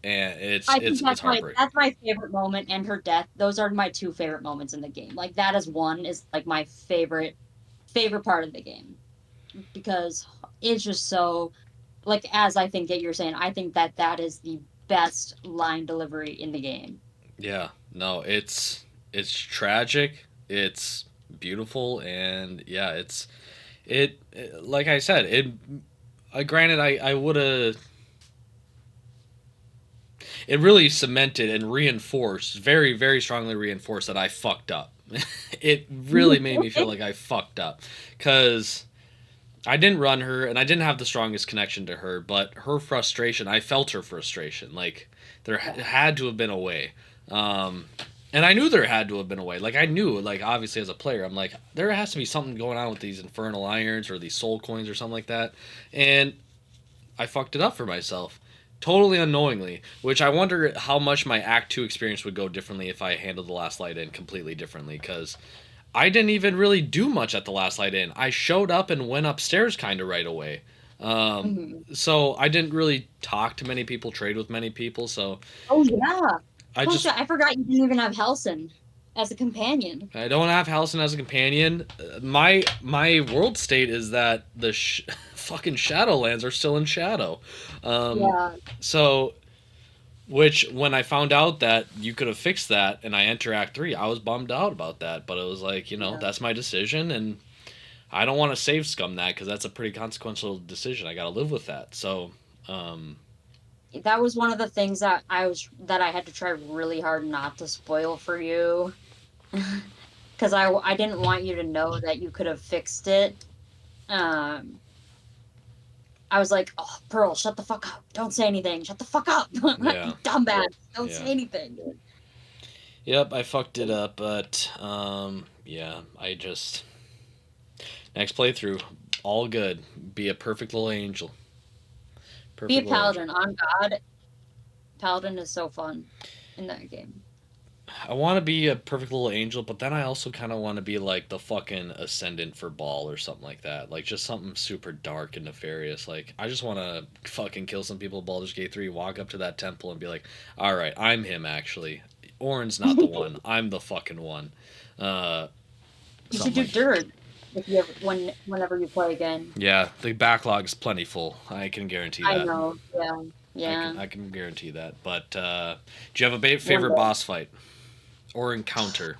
and it's I it's think it's heartbreaking. that's my favorite moment and her death. Those are my two favorite moments in the game. Like that is one is like my favorite part of the game because it's just so like as I think that you're saying, I think that that is the best line delivery in the game. Yeah, no, it's tragic. It's beautiful, and yeah, like I said, granted, I would have. It really cemented and reinforced, very, very strongly reinforced that I fucked up. It really made me feel like I fucked up. Because I didn't run her and I didn't have the strongest connection to her, but her frustration, I felt her frustration. Like, there Yeah. had to have been a way. Um, and I knew there had to have been a way. Like, I knew, like, obviously as a player, I'm like, there has to be something going on with these infernal irons or these soul coins or something like that. And I fucked it up for myself. Totally unknowingly, which I wonder how much my Act 2 experience would go differently if I handled the Last Light In completely differently, because I didn't even really do much at the Last Light In. I showed up and went upstairs kind of right away. Mhm. So I didn't really talk to many people, trade with many people, so Oh yeah. I Oh just shit, I forgot you didn't even have Helson as a companion. I don't have Halcyon as a companion. My world state is that the fucking Shadowlands are still in Shadow. Um, Yeah. so Which, when I found out that you could have fixed that and I enter Act 3, I was bummed out about that. But it was like, Yeah. that's my decision. And I don't want to save scum that because that's a pretty consequential decision. I got to live with that. So, um, That was one of the things that I had to try really hard not to spoil for you because I didn't want you to know that you could have fixed it. Um, I was like, "Oh, Pearl, shut the fuck up! Don't say anything. Shut the fuck up! yeah, You dumbass! Don't say yeah. anything." Yep, I fucked it up, but yeah, I just next playthrough, all good. Be a perfect little angel. Be a Perfect little angel. paladin. On God, paladin is so fun in that game. I want to be a perfect little angel, but then I also kind of want to be like the fucking ascendant for Ball or something like that. Like just something super dark and nefarious. Like I just want to fucking kill some people at Baldur's Gate 3, walk up to that temple and be like, "All right, I'm him actually. Orin's not the one. I'm the fucking one." Uh You should something do like dirt if you ever whenever you play again. yeah, the backlog's plentiful. I can guarantee I that. know. Yeah. Yeah. I can guarantee that. But do you have a One favorite day. boss fight or encounter?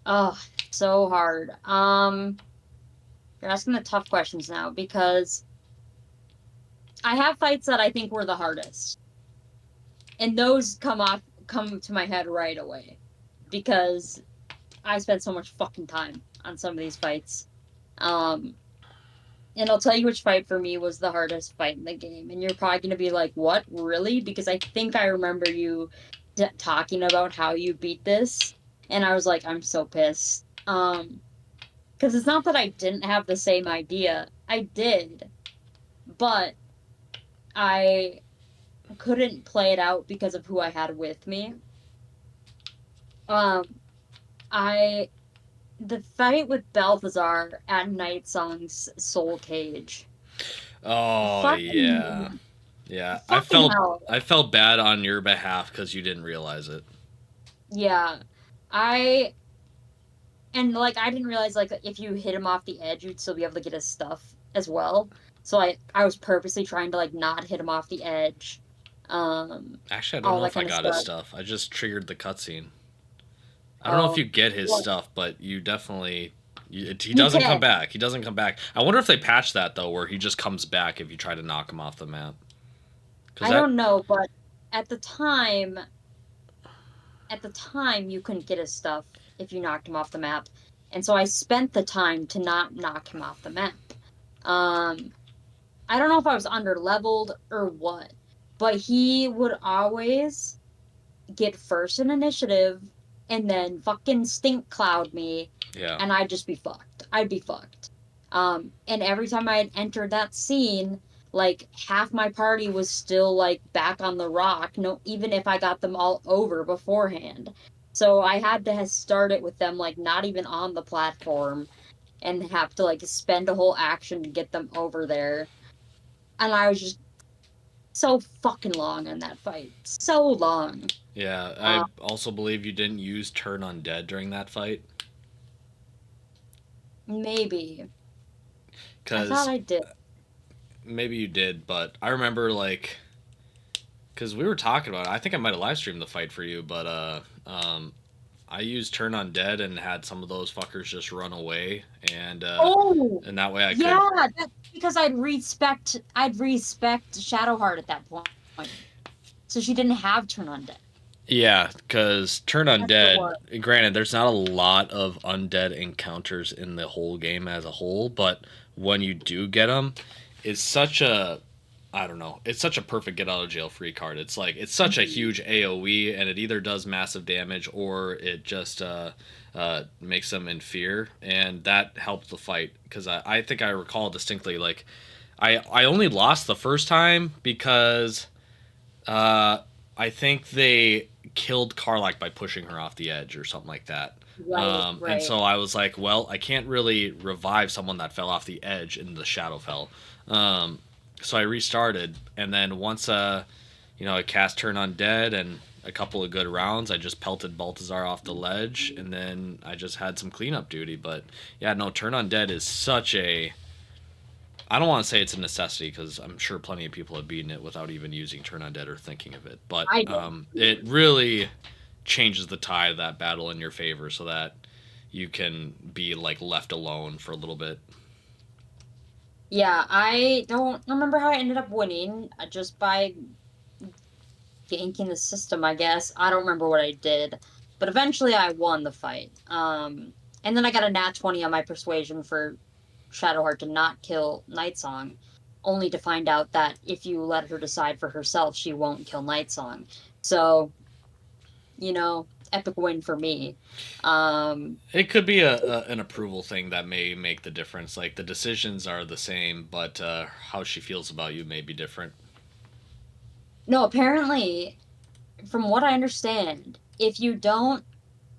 Oh, so hard. You're asking the tough questions now because I have fights that I think were the hardest. And those come to my head right away because I spent so much fucking time on some of these fights. Um and I'll tell you which fight for me was the hardest fight in the game. And you're probably going to be like, "What? Really?" Because I think I remember you talking about how you beat this and I was like, "I'm so pissed." Because it's not that I didn't have the same idea. I did, but I couldn't play it out because of who I had with me. Um, I the fight with Balthazar at Night Song's Soul Cage. Oh yeah. Fucking Yeah, fucking hell. I felt bad on your behalf because you didn't realize it. Yeah. I and like I didn't realize like if you hit him off the edge, you'd still be able to get his stuff as well. So I was purposely trying to like not hit him off the edge. Um, Actually, I don't all know that if I kind of got his stuff. stuff. I just triggered the cutscene. I don't know if Oh, you get his well, stuff, but you definitely he you doesn't come can. back. He doesn't come back. I wonder if they patched that though, where he just comes back if you try to knock him off the map. Because I that don't know, but at the time, at the time you couldn't get his stuff if you knocked him off the map. And so I spent the time to not knock him off the map. Um, I don't know if I was under leveled or what, but he would always get first in initiative and then fucking stink cloud me yeah and I'd just be fucked. I'd be fucked. And every time I had entered that scene, like half my party was still like back on the rock, no, even if I got them all over beforehand. So I had to start it with them like not even on the platform and have to like spend a whole action to get them over there. And I was just so fucking long on that fight. So long. yeah. Um, I also believe you didn't use turn undead during that fight maybe. I thought because I did. maybe you did, but I remember like because we were talking about it. I think I might have live streamed the fight for you, but I used turn undead and had some of those fuckers just run away, Oh, and that way I could. yeah, that's because I'd respect Shadowheart at that point. So she didn't have turn on deck. Yeah, because turn That's what it undead. was. Granted, there's not a lot of undead encounters in the whole game as a whole, but when you do get them, it's such a I don't know. It's such a perfect get out of jail free card. It's like it's such a Mhm. huge AOE, and it either does massive damage or it just makes them in fear, and that helped the fight because I think I recall distinctly like I only lost the first time because uh, I think they killed Karlak by pushing her off the edge or something like that. Right, And right. so I was like, well, I can't really revive someone that fell off the edge in the Shadowfell. Um, so I restarted, and then once I cast Turn Undead and a couple of good rounds, I just pelted Baltazar off the ledge, and then I just had some cleanup duty. But yeah, no, Turn Undead is such a I don't want to say it's a necessity because I'm sure plenty of people have beaten it without even using Turn Undead or thinking of it. But I did. it really changes the tide of that battle in your favor so that you can be like left alone for a little bit. Yeah, I don't remember how I ended up winning, just by ganking the system, I guess. I don't remember what I did, but eventually I won the fight. And then I got a nat 20 on my persuasion for Shadowheart to not kill Nightsong, only to find out that if you let her decide for herself, she won't kill Nightsong. So epic win for me. Um, It could be an approval thing that may make the difference. Like the decisions are the same, but how she feels about you may be different. no, apparently, from what I understand, if you don't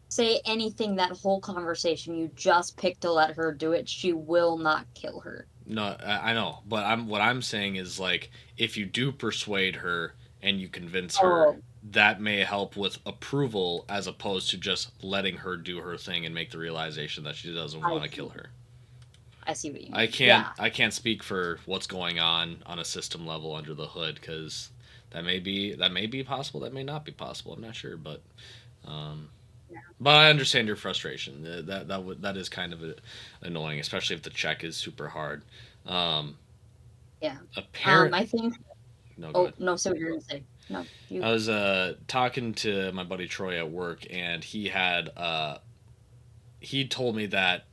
say anything that whole conversation, you just pick to let her do it, she will not kill her. No, I know, but what I'm saying is like if you do persuade her and you convince her, Oh, that may help with approval as opposed to just letting her do her thing and make the realization that she doesn't I want to kill see. her. I see what you I mean. can't Yeah. I can't speak for what's going on a system level under the hood because that may be possible, that may not be possible. I'm not sure, um, Yeah. but I understand your frustration. That is kind of annoying, especially if the check is super hard. Um, Yeah. apparent. I think. No, go Oh ahead. no, so what you're gonna say? No, I you. was talking to my buddy Troy at work, and he told me that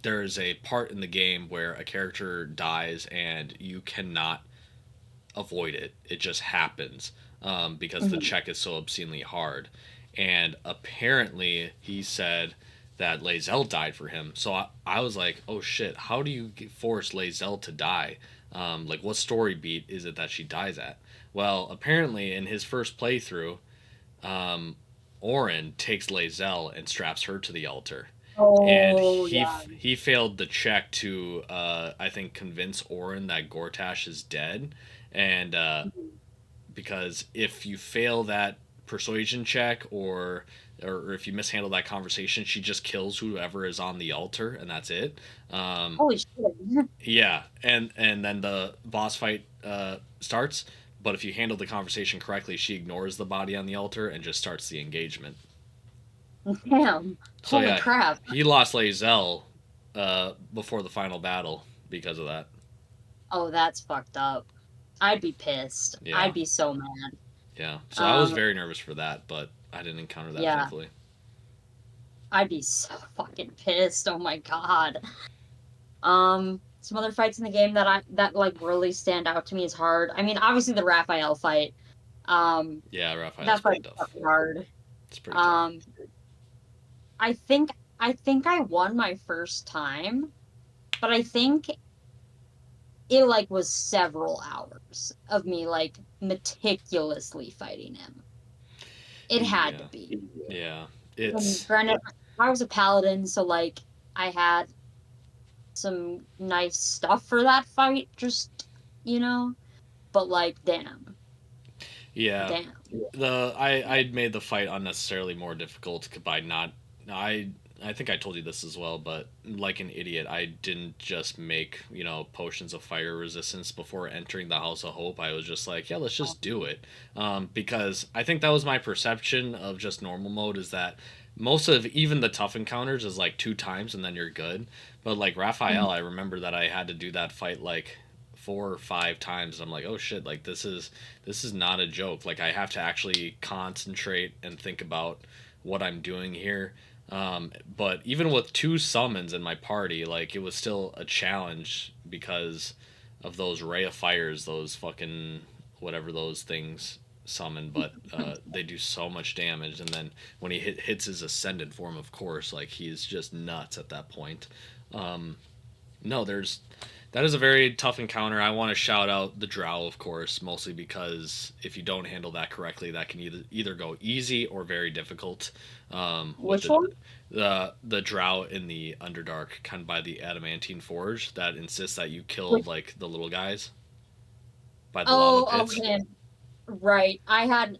there's a part in the game where a character dies and you cannot avoid it. It just happens because the Mhm. check is so obscenely hard. And apparently, he said that Lae'zel died for him. So I was like, oh shit, how do you force Lae'zel to die? Like, what story beat is it that she dies at? Well, apparently, in his first playthrough, um, Orin takes Lae'zel and straps her to the altar. And Oh he yeah. he failed the check to I think convince Orin that Gortash is dead, and Mhm. because if you fail that persuasion check or if you mishandle that conversation, she just kills whoever is on the altar and that's it. Um, Holy shit. yeah, and then the boss fight starts. But if you handle the conversation correctly, she ignores the body on the altar and just starts the engagement. Damn. So Holy yeah, crap. he lost Lae'zel before the final battle because of that. Oh, that's fucked up. I'd be pissed. Yeah, I'd be so mad. yeah. So I was Um, very nervous for that, but I didn't encounter that yeah, thankfully. I'd be so fucking pissed. Oh my god. Some other fights in the game that like really stand out to me is hard. I mean, obviously the Raphael fight. Um, Yeah, Raphael's that pretty fight's tough. fucking hard. It's pretty tough. Um, I think I won my first time, but I think it like was several hours of me like meticulously fighting him. It had to Yeah, be. yeah. And It's granted, I was a paladin, so like I had some nice stuff for that fight, just you know, but like damn, yeah. damn. I made the fight unnecessarily more difficult by not I I think I told you this as well, but like an idiot, I didn't just make, potions of fire resistance before entering the House of Hope. I was just like, yeah, let's just do it. Because I think that was my perception of just normal mode is that most of even the tough encounters is like two times and then you're good. But like Raphael, I remember that I had to do that fight like 4 or 5 times. I'm like, oh shit, like this is not a joke. Like I have to actually concentrate and think about what I'm doing here. But even with two summons in my party, like it was still a challenge because of those ray of fires, those fucking whatever those things summon. But they do so much damage, and then when he hits his ascendant form, of course, like he's just nuts at that point. No, that is a very tough encounter. I want to shout out the Drow, of course, mostly because if you don't handle that correctly, that can either go easy or very difficult. With Which one? the Drow in the Underdark, kind of by the Adamantine Forge, that insists that you kill Which, like the little guys by the lava oh, pits. okay. Right. I had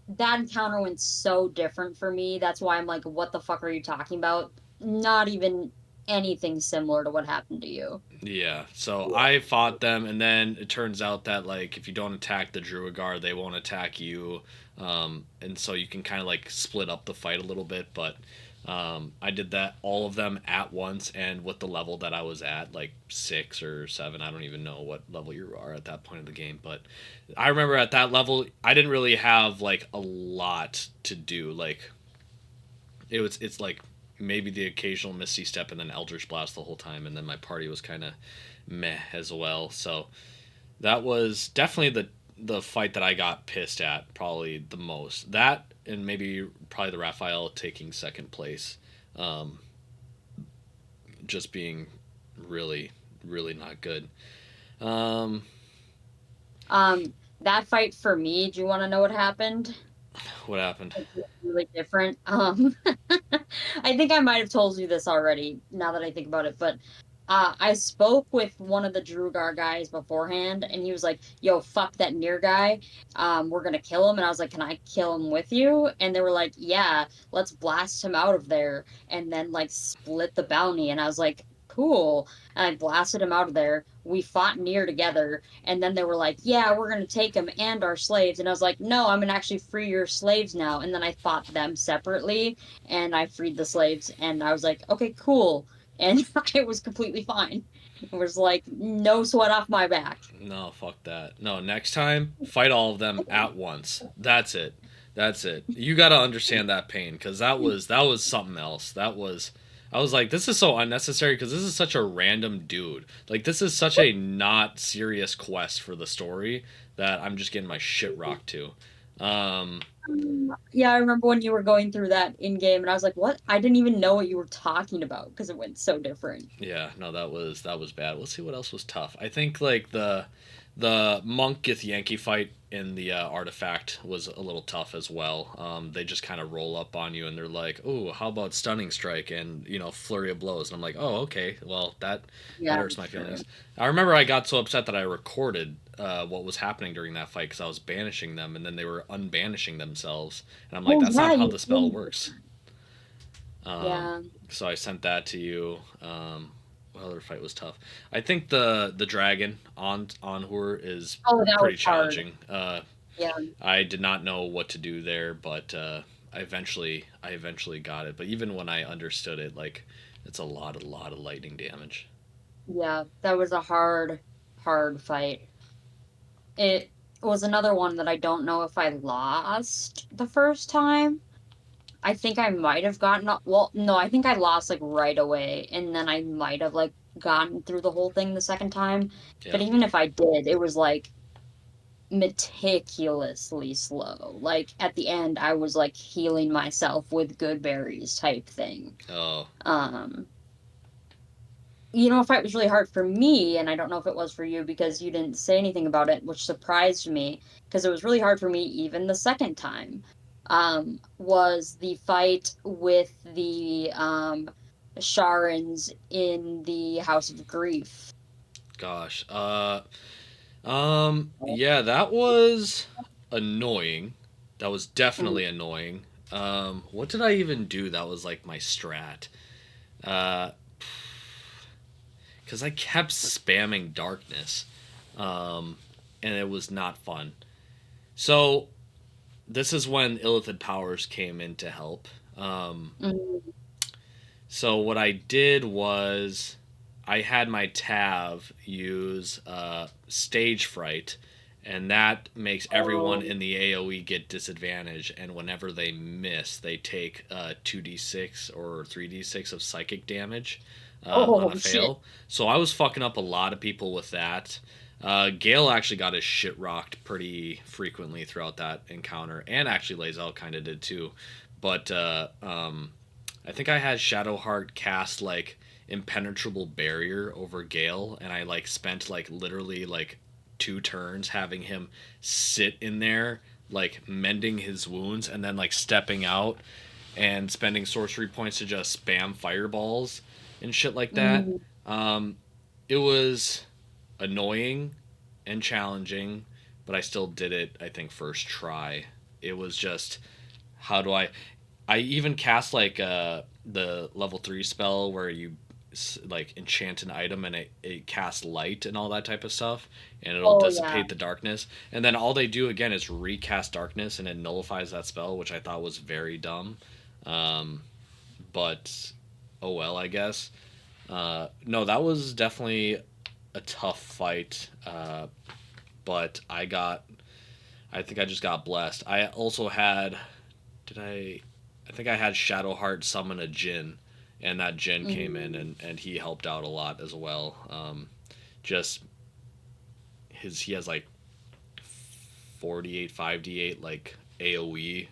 that encounter went so different for me. That's why I'm like, what the fuck are you talking about? Not even anything similar to what happened to you. Yeah, so I fought them, and then it turns out that like if you don't attack the Druigar, they won't attack you, and so you can kind of like split up the fight a little bit. But I did that all of them at once, and with the level that I was at, like 6 or 7, I don't even know what level you are at that point of the game. But I remember at that level, I didn't really have like a lot to do. Like it's like maybe the occasional Misty Step and then Eldritch Blast the whole time, and then my party was kind of meh as well. So that was definitely the fight that I got pissed at probably the most. That and maybe probably the Raphael taking second place, um, just being really really not good. Um, That fight for me, do you want to know what happened? what happened? It's really different. I think I might have told you this already now that I think about it, but I spoke with one of the Drugar guys beforehand, and he was like, "Yo, fuck that near guy. We're gonna kill him." And I was like, "Can I kill him with you?" And they were like, "Yeah, let's blast him out of there, and then like split the bounty." And I was like, "Cool." And I blasted him out of there. We fought near together, and then they were like, "Yeah, we're gonna take him and our slaves." And I was like, "No, I'm gonna actually free your slaves now." And then I fought them separately, and I freed the slaves. And I was like, "Okay, cool." And it was completely fine. It was like no sweat off my back. No, fuck that. No, next time fight all of them at once. That's it. That's it. You got to understand that pain cuz that was something else. That was I was like this is so unnecessary cuz this is such a random dude. Like this is such a not serious quest for the story that I'm just getting my shit rocked to. Um Yeah, I remember when you were going through that in game, and I was like, "What? I didn't even know what you were talking about because it went so different." Yeah, no, that was bad. Let's see what else was tough. I think like the monk Gith Yankee fight in the artifact was a little tough as well. They just kind of roll up on you and they're like, "Oh, how about stunning strike and flurry of blows?" And I'm like, "Oh, okay. Well, that Yeah, hurts my true. feelings." I remember I got so upset that I recorded what was happening during that fight because I was banishing them and then they were unbanishing themselves, and I'm like, Oh "That's yeah, not how you the spell did. works." Um, Yeah. so I sent that to you. What other fight was tough? I think the dragon on Hur is Oh, that pretty was hard. challenging. Yeah. I did not know what to do there, but I eventually got it. But even when I understood it, like it's a lot of lightning damage. Yeah, that was a hard fight. It was another one that I don't know if I lost the first time. I think I might have gotten well, no, I think I lost like right away, and then I might have like gotten through the whole thing the second time. But Yeah. even if I did, it was like meticulously slow. Like at the end, I was like healing myself with good berries type thing. Oh, Um, fight was really hard for me, and I don't know if it was for you because you didn't say anything about it, which surprised me because it was really hard for me even the second time. Was the fight with the Sharans in the House of Grief. gosh. Yeah, that was annoying. That was Mm. definitely annoying. What did I even do? That was like my strat. Uh, because I kept spamming darkness, um, and it was not fun. So this is when Illithid powers came in to help. Mm. So what I did was I had my Tav use Stage Fright, and that makes everyone Oh, in the AOE get disadvantage. And whenever they miss, they take 2d6 or 3d6 of psychic damage on a oh shit. fail. So I was fucking up a lot of people with that. Gale actually got his shit rocked pretty frequently throughout that encounter, and actually Lae'zel kind of did too. But I think I had Shadowheart cast like impenetrable barrier over Gale, and I like spent like literally like 2 turns having him sit in there like mending his wounds and then like stepping out and spending sorcery points to just spam fireballs and shit like that. Mm. Um, it was annoying and challenging, but I still did it. I think first try. It was just how do I even cast like the level 3 spell where you like enchant an item and it casts light and all that type of stuff and it'll Oh yeah. dissipate the darkness, and then all they do again is recast darkness and it nullifies that spell, which I thought was very dumb. um, but oh well, I guess. No, that was definitely a tough fight, but I think I just got blessed. I also had did I think I had Shadowheart summon a Jin, and that Jin came in Mm. and he helped out a lot as well. Just he has like 48 5d8 like AOE,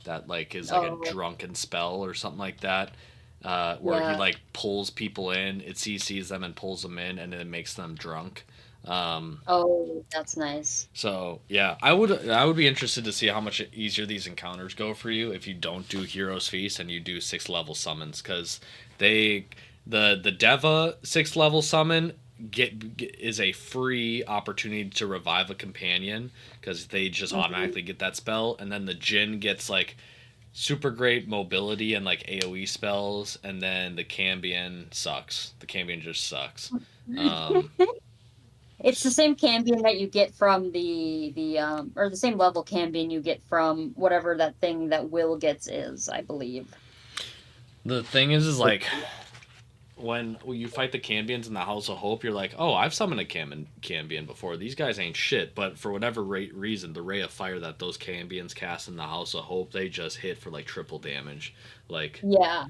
that like is like a Oh, drunken spell or something like that, where he yeah. like pulls people in. It CCs them and pulls them in, and then it makes them drunk. Um, Oh, that's nice. so yeah, I would be interested to see how much easier these encounters go for you if you don't do Heroes Feast and you do 6th level summons, because they the Deva 6th level summon get is a free opportunity to revive a companion because they just Mhm. automatically get that spell, and then the Jin gets like super great mobility and like AOE spells, and then the Cambion sucks. The Cambion just sucks. Um, It's the same Cambion that you get from the or the same level Cambion you get from whatever that thing that Will gets is, I believe. the thing is like when you fight the Cambions in the House of Hope, you're like, oh, I've summoned a Cambion before. These guys ain't shit. But for whatever reason, the ray of fire that those Cambions cast in the House of Hope, they just hit for like triple damage. Like Yeah.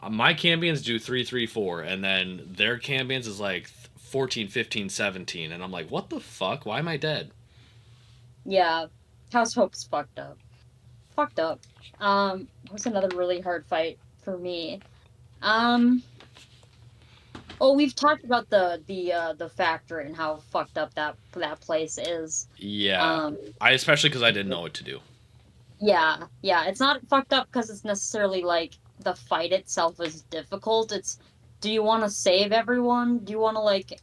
my Cambions do 3-3-4, and then their Cambions is like 14, 15, 17, and I'm like, what the fuck? Why am I dead? Yeah. House Hope's fucked up. Fucked up. What's another really hard fight for me? Um, oh, we've talked about the factory and how fucked up that place is. Yeah, Um, I especially because I didn't know what to do. yeah, yeah, it's not fucked up because it's necessarily like the fight itself is difficult. It's, do you want to save everyone? Do you want to like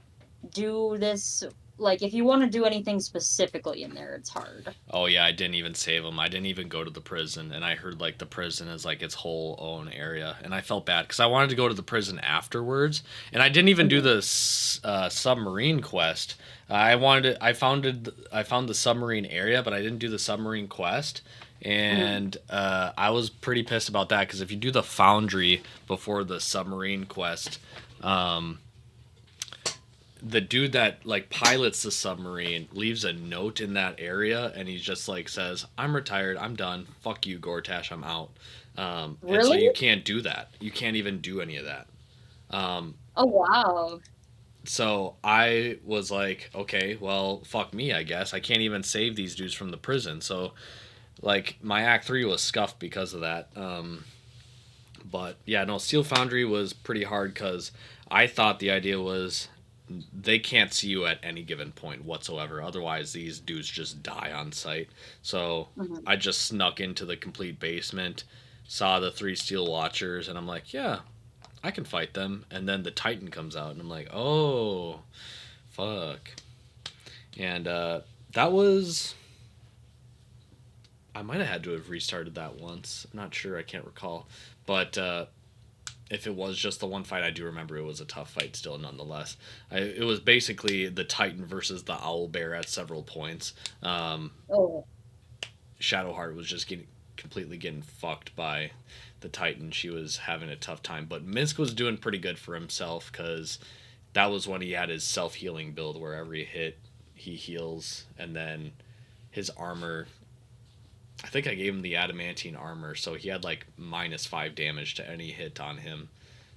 do this? Like, if you want to do anything specifically in there, it's hard. Oh yeah, I didn't even save him. I didn't even go to the prison, and I heard like the prison is like its whole own area, and I felt bad because I wanted to go to the prison afterwards, and I didn't even do Mhm. the submarine quest. I wanted to, I found the submarine area, but I didn't do the submarine quest, Mhm. and I was pretty pissed about that because if you do the foundry before the submarine quest, um, the dude that like pilots the submarine leaves a note in that area, and he just like says, I'm retired, I'm done, fuck you, Gortash, I'm out. And so Really? you can't do that, you can't even do any of that. Oh, wow. So I was like, okay, well, fuck me, I guess I can't even save these dudes from the prison. So like my act 3 was scuffed because of that. But yeah, no, Steel Foundry was pretty hard because I thought the idea was they can't see you at any given point whatsoever. Otherwise, these dudes just die on sight. So Mhm. I just snuck into the complete basement, saw the 3 Steel Watchers, and I'm like, yeah, I can fight them. And then the Titan comes out, and I'm like, oh, fuck. And that was. I might have had to have restarted that once. I'm not sure. I can't recall. But if it was just the one fight, I do remember it was a tough fight still, nonetheless. It was basically the Titan versus the Owl Bear at several points. Oh, Shadowheart was just completely getting fucked by the Titan. She was having a tough time, but Minsk was doing pretty good for himself because that was when he had his self healing build where every hit he heals, and then his armor. I think I gave him the adamantine armor, so he had like -5 damage to any hit on him.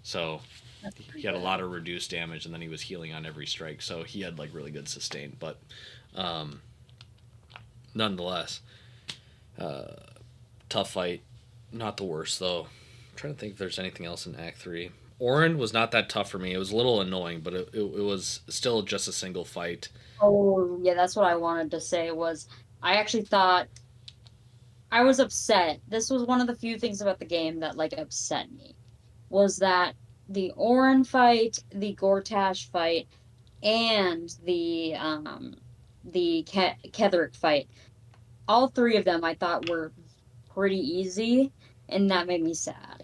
So that's he pretty had a lot good. of reduced damage, and then he was healing on every strike, so he had like really good sustain. But nonetheless, tough fight. Not the worst though. I'm trying to think if there's anything else in Act 3. Orin was not that tough for me. It was a little annoying, but it was still just a single fight. Oh, yeah, that's what I wanted to say was I actually thought I was upset. This was one of the few things about the game that like upset me was that the Orin fight, the Gortash fight, and the Ketherick fight. All three of them I thought were pretty easy, and that made me sad.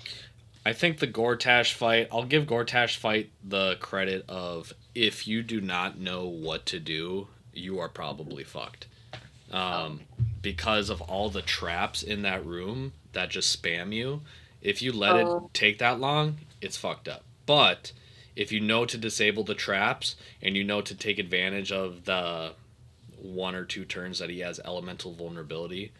I think the Gortash fight, I'll give Gortash fight the credit of if you do not know what to do, you are probably fucked. Oh, Um, because of all the traps in that room that just spam you. If you let it oh, take that long, it's fucked up. But if you know to disable the traps and you know to take advantage of the 1 or 2 turns that he has elemental vulnerability,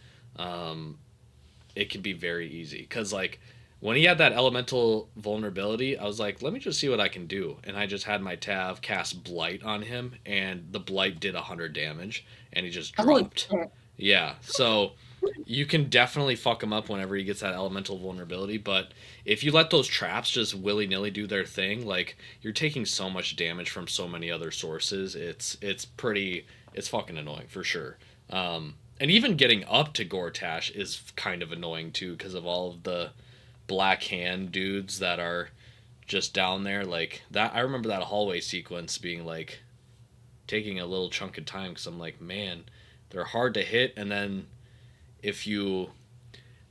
it can be very easy. Because, like, when he had that elemental vulnerability, I was like, let me just see what I can do. And I just had my Tav cast Blight on him, and the Blight did 100 damage, and he just oh, dropped. shit. Yeah, so you can definitely fuck him up whenever he gets that elemental vulnerability. But if you let those traps just willy nilly do their thing, like you're taking so much damage from so many other sources. It's fucking annoying for sure. And even getting up to Gortash is kind of annoying too because of all of the black hand dudes that are just down there. Like that, I remember that hallway sequence being like taking a little chunk of time because I'm like, man, they're hard to hit, and then if you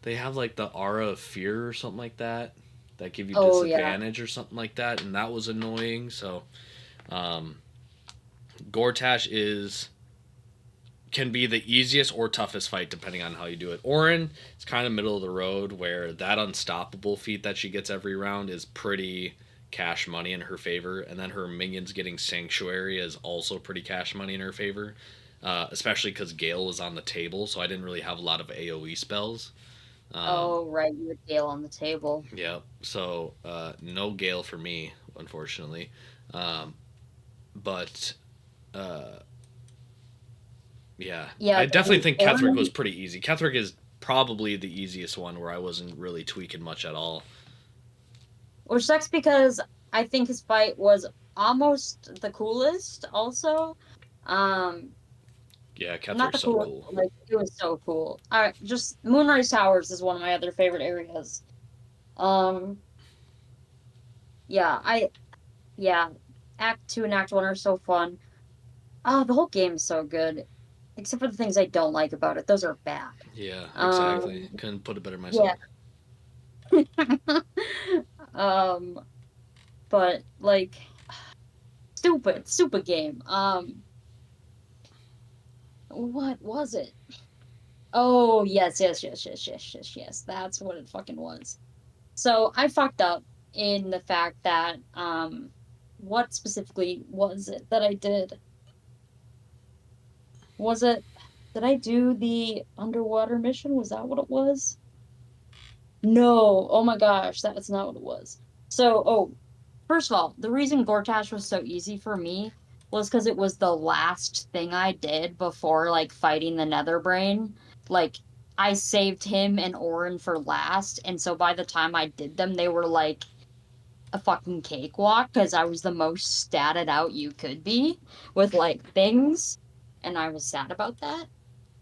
they have like the aura of fear or something like that that give you Oh yeah. disadvantage or something like that, and that was annoying. So um, Gortash is can be the easiest or toughest fight depending on how you do it. Orin is kind of middle of the road where that unstoppable feat that she gets every round is pretty cash money in her favor, and then her minions getting sanctuary is also pretty cash money in her favor. Especially because Gale was on the table, so I didn't really have a lot of AOE spells. Um, Oh right, you would Gale on the table. yeah, so no Gale for me, unfortunately. Um, but uh, yeah, Yeah, I definitely think Ketherick was Orin, pretty easy. Ketherick is probably the easiest one where I wasn't really tweaking much at all. which sucks because I think his fight was almost the coolest. Also, um, Yeah, not Ketherick's the so coolest, cool. but, like it was so cool. Just Moonrise Towers is one of my other favorite areas. Um, yeah, yeah, Act Two and Act One are so fun. Oh, the whole game is so good, except for the things I don't like about it. Those are bad. Yeah, exactly. Um, Couldn't put it better yeah. myself. um, but like stupid game. What was it? Oh, yes. That's what it fucking was. So I fucked up in the fact that what specifically was it that I did? Was it did I do the underwater mission? Was that what it was? No. Oh my gosh, that was not what it was. First of all, the reason Gortash was so easy for me was because it was the last thing I did before like fighting the Nether Brain. Like I saved him and Orin for last, and so by the time I did them, they were like a fucking cakewalk because I was the most statted out you could be with like things, and I was sad about that.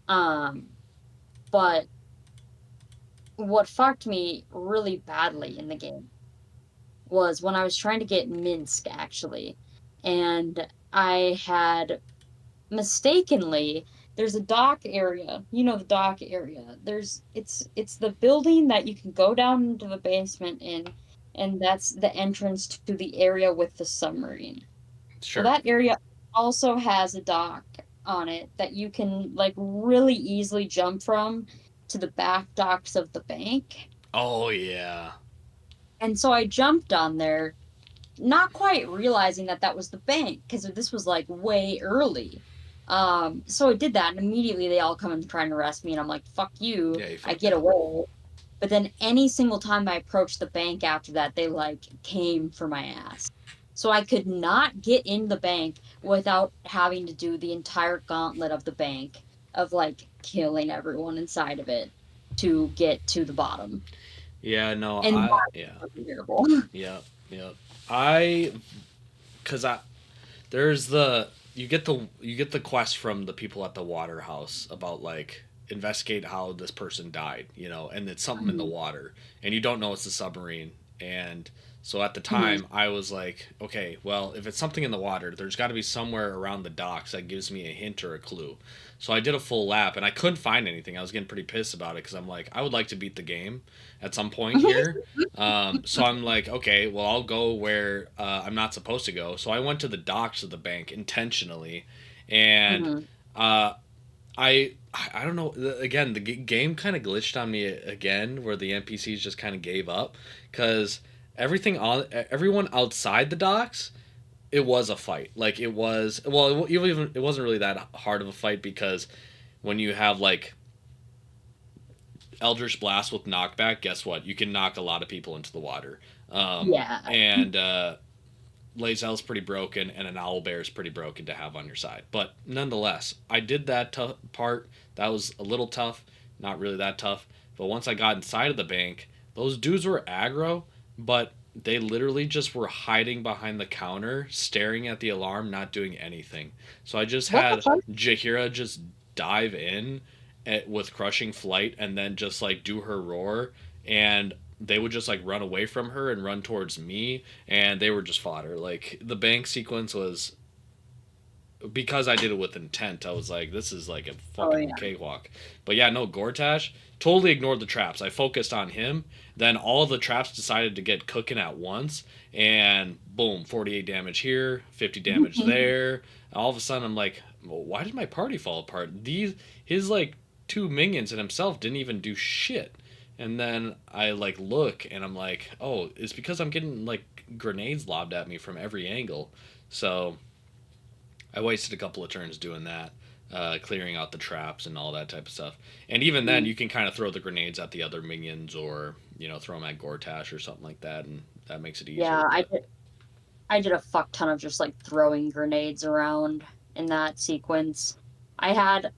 Um, but what fucked me really badly in the game was when I was trying to get Minsk actually. And I had mistakenly there's a dock area. You know the dock area. It's the building that you can go down into the basement in, and that's the entrance to the area with the submarine. Well, Sure. that area also has a dock on it that you can like really easily jump from to the back docks of the bank. Oh yeah. And so I jumped on there not quite realizing that that was the bank because this was like way early. So I did that, and immediately they all come and try and arrest me, and I'm like, "Fuck you!" Yeah, you I fucked get up. away. But then any single time I approached the bank after that, they like came for my ass. So I could not get in the bank without having to do the entire gauntlet of the bank of like killing everyone inside of it to get to the bottom. Yeah, no, And I that's yeah. fucking terrible. Yeah, yeah. I cuz I there's the you get the quest from the people at the water house about like investigate how this person died, you know, and it's something in the Mhm, water and you don't know it's a submarine. And so at the mhm. time I was like, okay, well, if it's something in the water, there's got to be somewhere around the docks that gives me a hint or a clue. So I did a full lap and I couldn't find anything. I was getting pretty pissed about it because I'm like, I would like to beat the game at some point here. So I'm like, okay, well, I'll go where I'm not supposed to go. So I went to the docks of the bank intentionally, and Mhm. uh, I don't know. Again, the game kind of glitched on me again, where the NPCs just kind of gave up because everyone outside the docks, it was a fight. Like it was, well, it wasn't really that hard of a fight because when you have like Eldritch Blast with knockback, guess what? You can knock a lot of people into the water. Yeah. And Lae'zel's pretty broken, and an Owlbear is pretty broken to have on your side. But nonetheless, I did that part. That was a little tough. not really that tough. But once I got inside of the bank, those dudes were aggro, but they literally just were hiding behind the counter, staring at the alarm, not doing anything. So I just What the had fuck? Jahira just dive in with crushing flight and then just like do her roar, and they would just like run away from her and run towards me, and they were just fodder. Like the bank sequence was, because I did it with intent, I was like, this is like a Oh fucking yeah. cakewalk. But yeah, no, Gortash totally ignored the traps. I focused on him. Then all the traps decided to get cooking at once, and boom, 48 damage here, 50 damage there. All of a sudden, I'm like, well, why did my party fall apart? His like two minions and himself didn't even do shit. And then I like look and I'm like, oh, it's because I'm getting like grenades lobbed at me from every angle. So I wasted a couple of turns doing that, clearing out the traps and all that type of stuff. And even then, you can kind of throw the grenades at the other minions, or throw them at Gortash or something like that, and that makes it Yeah, easier. But I did a fuck ton of just like throwing grenades around in that sequence. I had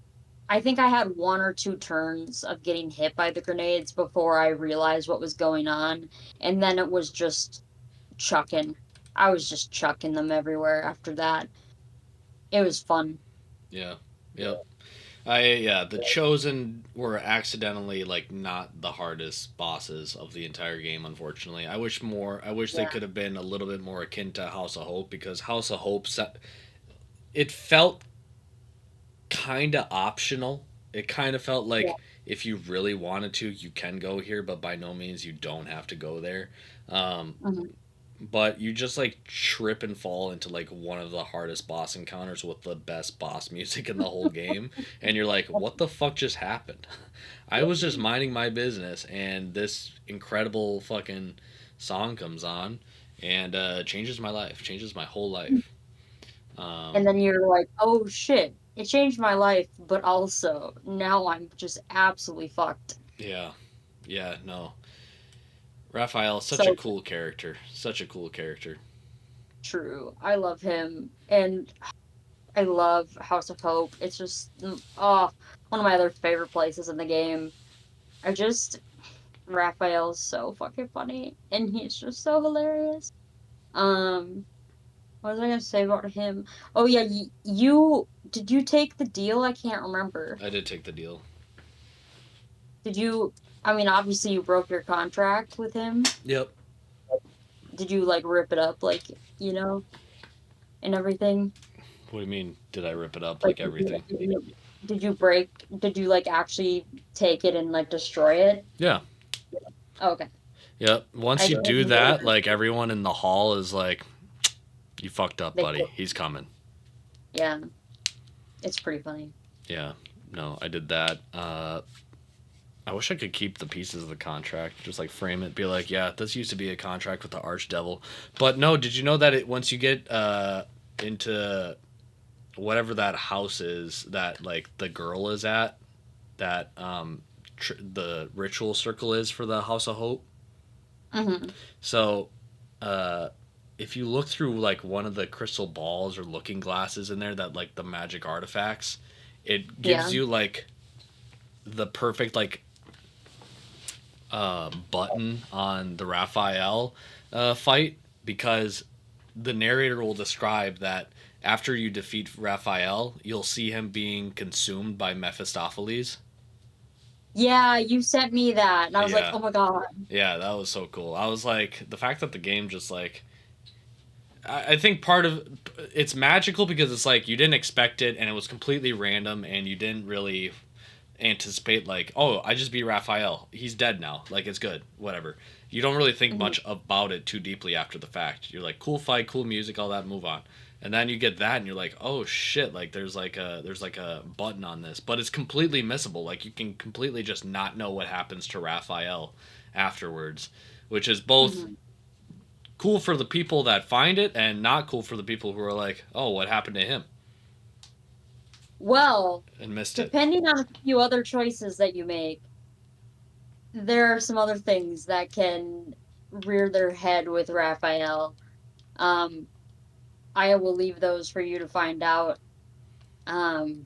I think I had one or two turns of getting hit by the grenades before I realized what was going on, and then it was just chucking. I was just chucking them everywhere after that. It was fun. yeah, yep. The chosen were accidentally like not the hardest bosses of the entire game. Unfortunately, I wish they Yeah. could have been a little bit more akin to House of Hope, because House of Hope it felt kind of optional. It kind of felt Yeah. like if you really wanted to, you can go here, but by no means you don't have to go there. Um, Mhm. but you just like trip and fall into like one of the hardest boss encounters with the best boss music in the whole game, and you're like, what the fuck just happened? I was just minding my business, and this incredible fucking song comes on, and changes my life, changes my whole life. And Um, then you're like, "Oh shit, it changed my life, but also now I'm just absolutely fucked." yeah, yeah, no, Raphael, such a So cool character. Such a cool character. true. I love him, and I love House of Hope. It's just one of my other favorite places in the game. I just Raphael's so fucking funny, and he's just so hilarious. Um, what was I gonna say about him? Oh yeah, you did you take the deal? I can't remember. I did take the deal. Did you? I mean, obviously you broke your contract with him. Yep. Did you like rip it up, like you know, and everything? What do you mean? Did I rip it up Like, like everything? did you break? Did you like actually take it and like destroy it? Yeah. Oh, okay, Yep. Once I you do didn't. that, like everyone in the hall is like, "You fucked up, They, buddy. He's coming." yeah, it's pretty funny. Yeah. No, I did that. I wish I could keep the pieces of the contract, just like frame it, be like, "Yeah, this used to be a contract with the Archdevil." But no, did you know that once you get into whatever that house is that like the girl is at, that the ritual circle is for the House of Hope. Hmm. So, uh, if you look through like one of the crystal balls or looking glasses in there, that like the magic artifacts, it gives Yeah. you like the perfect like button on the Raphael fight, because the narrator will describe that after you defeat Raphael, you'll see him being consumed by Mephistopheles. Yeah, you sent me that, and I was like, Yeah, "Oh my god!" yeah, that was so cool. I was like, the fact that the game just like, I think part of it's magical because it's like you didn't expect it and it was completely random and you didn't really anticipate like, oh, I just beat Raphael. He's dead now. Like it's good. Whatever. You don't really think Mhm. much about it too deeply after the fact. You're like, cool fight, cool music, all that, move on. And then you get that and you're like, oh shit, like there's like a button on this. But it's completely missable. Like you can completely just not know what happens to Raphael afterwards. Which is both Mhm. cool for the people that find it and not cool for the people who are like, oh, what happened to him Well, and missed it. depending on a few other choices that you make, there are some other things that can rear their head with Raphael. Um, I will leave those for you to find out. Um,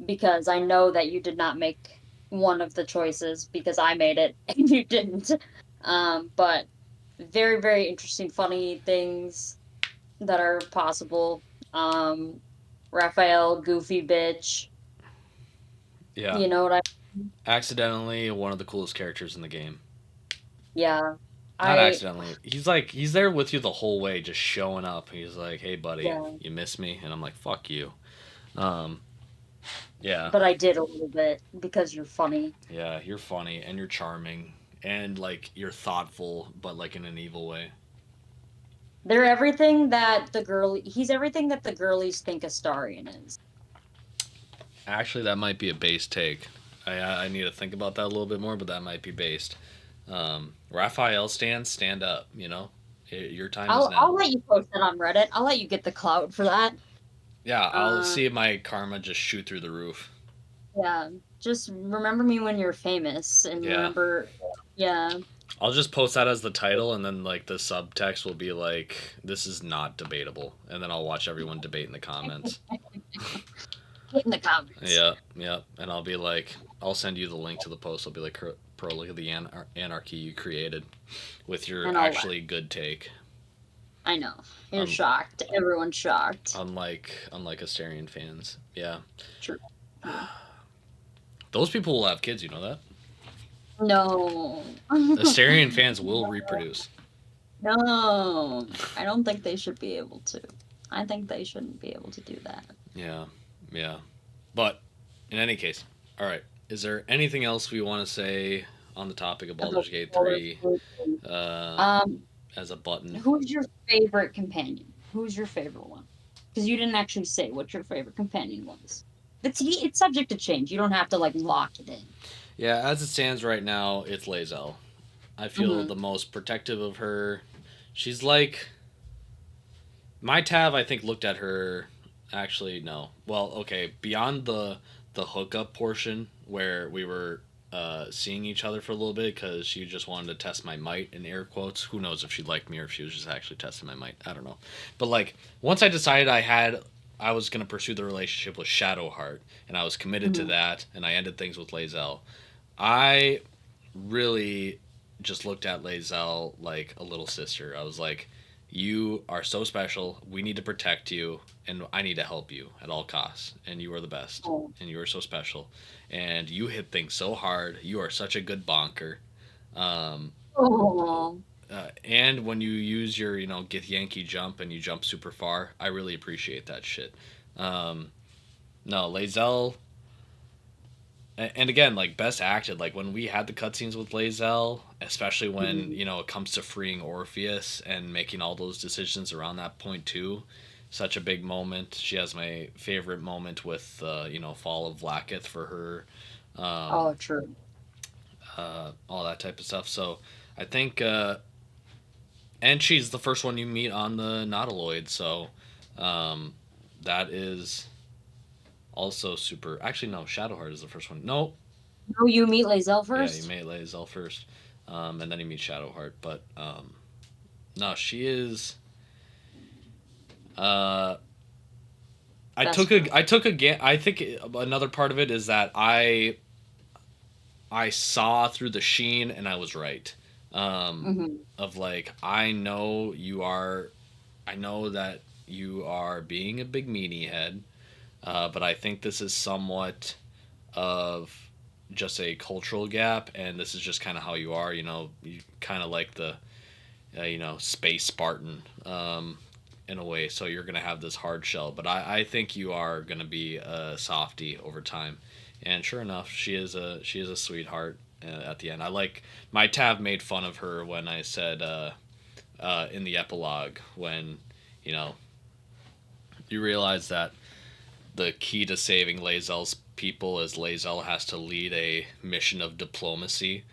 because I know that you did not make. one of the choices because I made it and you didn't. But very, very interesting, funny things that are possible. Um, Raphael, goofy bitch. Yeah, You know what I mean? accidentally one of the coolest characters in the game. Yeah. Not I accidentally. He's there with you the whole way, just showing up. He's like, "Hey, buddy, yeah, you miss me?" And I'm like, "Fuck you." Um, yeah, but I did a little bit because you're funny. yeah. You're funny and you're charming and like you're thoughtful, but like in an evil way. They're everything that the girl he's everything that the girlies think Astarion is. Actually, that might be a base take. I need to think about that a little bit more, but that might be based. Raphael stand up. You know, your time is I'll now. let you post that on Reddit. I'll let you get the clout for that. Yeah, I'll Uh see my karma just shoot through the roof. yeah. Just remember me when you're famous and Yeah, remember yeah. I'll just post that as the title, and then like the subtext will be like, "This is not debatable," and then I'll watch everyone debate in the comments. Get in the comments. Yeah, yeah, and I'll be like, I'll send you the link to the post. I'll be like, "Pro, look at the anarchy you created with your And I'll laugh. actually good take." I know. You're Un- shocked. Everyone's shocked. unlike Asterian fans. Yeah, True. True. those people will have kids. You know that No. Asterian fans will reproduce. No. I don't think they should be able to. I think they shouldn't be able to do that. Yeah, yeah. But in any case, all right. Is there anything else we want to say on the topic of About Baldur's Gate Baldur's 3 Gate. uh, Um, as a button? who's your favorite companion? Who's your favorite one? Because you didn't actually say what your favorite companion was. It's subject to change. You don't have to like lock it in. Yeah, as it stands right now, it's Lae'zel. I feel Mm-hmm. the most protective of her. She's like my Tav. I think looked at her. Actually, no. Well, okay. Beyond the hookup portion where we were seeing each other for a little bit because she just wanted to test my might in air quotes. Who knows if she liked me or if she was just actually testing my might? I don't know. But like once I decided I was gonna pursue the relationship with Shadowheart and I was committed to Mm-hmm. that and I ended things with Lae'zel. I really just looked at Lae'zel like a little sister. I was like, "You are so special. We need to protect you, and I need to help you at all costs. And you are the best, Oh. and you are so special, and you hit things so hard. You are such a good bonker. Um, Oh. and when you use your, get Yankee jump and you jump super far, I really appreciate that shit. Um, no, Lae'zel and again, like best acted, like when we had the cutscenes with Lae'zel, especially when Mhm. it comes to freeing Orpheus and making all those decisions around that point too, such a big moment. She has my favorite moment with Fall of Vlaakith for her, Oh, um, true. all that type of stuff. So I think, and she's the first one you meet on the Nautiloid, so um, that is also super. Actually, no, Shadowheart is the first one. No, Oh, you meet Lae'zel yeah, you first? may Lae'zel first, and then you meet Shadowheart. But no, she is. Uh, Best friend. I took a I think another part of it is that I saw through the sheen and I was right. Mm-hmm. Of like I know that you are being a big meanie head, but I think this is somewhat of just a cultural gap, and this is just kind of how you are. You kind of like the space Spartan in a way. So you're gonna have this hard shell, but I think you are gonna be a softie over time. And sure enough, she is a sweetheart at the end. I like my Tav made fun of her when I said in the epilogue when you know you realize that the key to saving Lae'zel's people is Lae'zel has to lead a mission of diplomacy,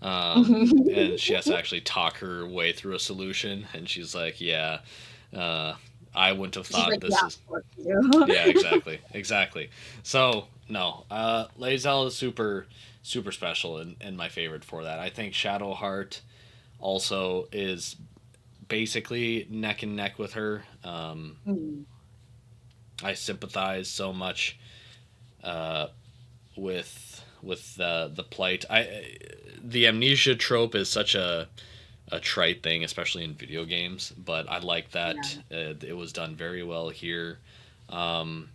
and she has to actually talk her way through a solution. And she's like, "Yeah, uh, I wouldn't have She's thought like, yeah, this is." fuck you. Yeah, exactly, exactly. So no, Lae'zel is super special and my favorite for that. I think Shadowheart also is basically neck and neck with her. Hmm. I sympathize so much uh, with with the plight. The amnesia trope is such a trite thing, especially in video games. But I like that Yeah. it was done very well here. Um,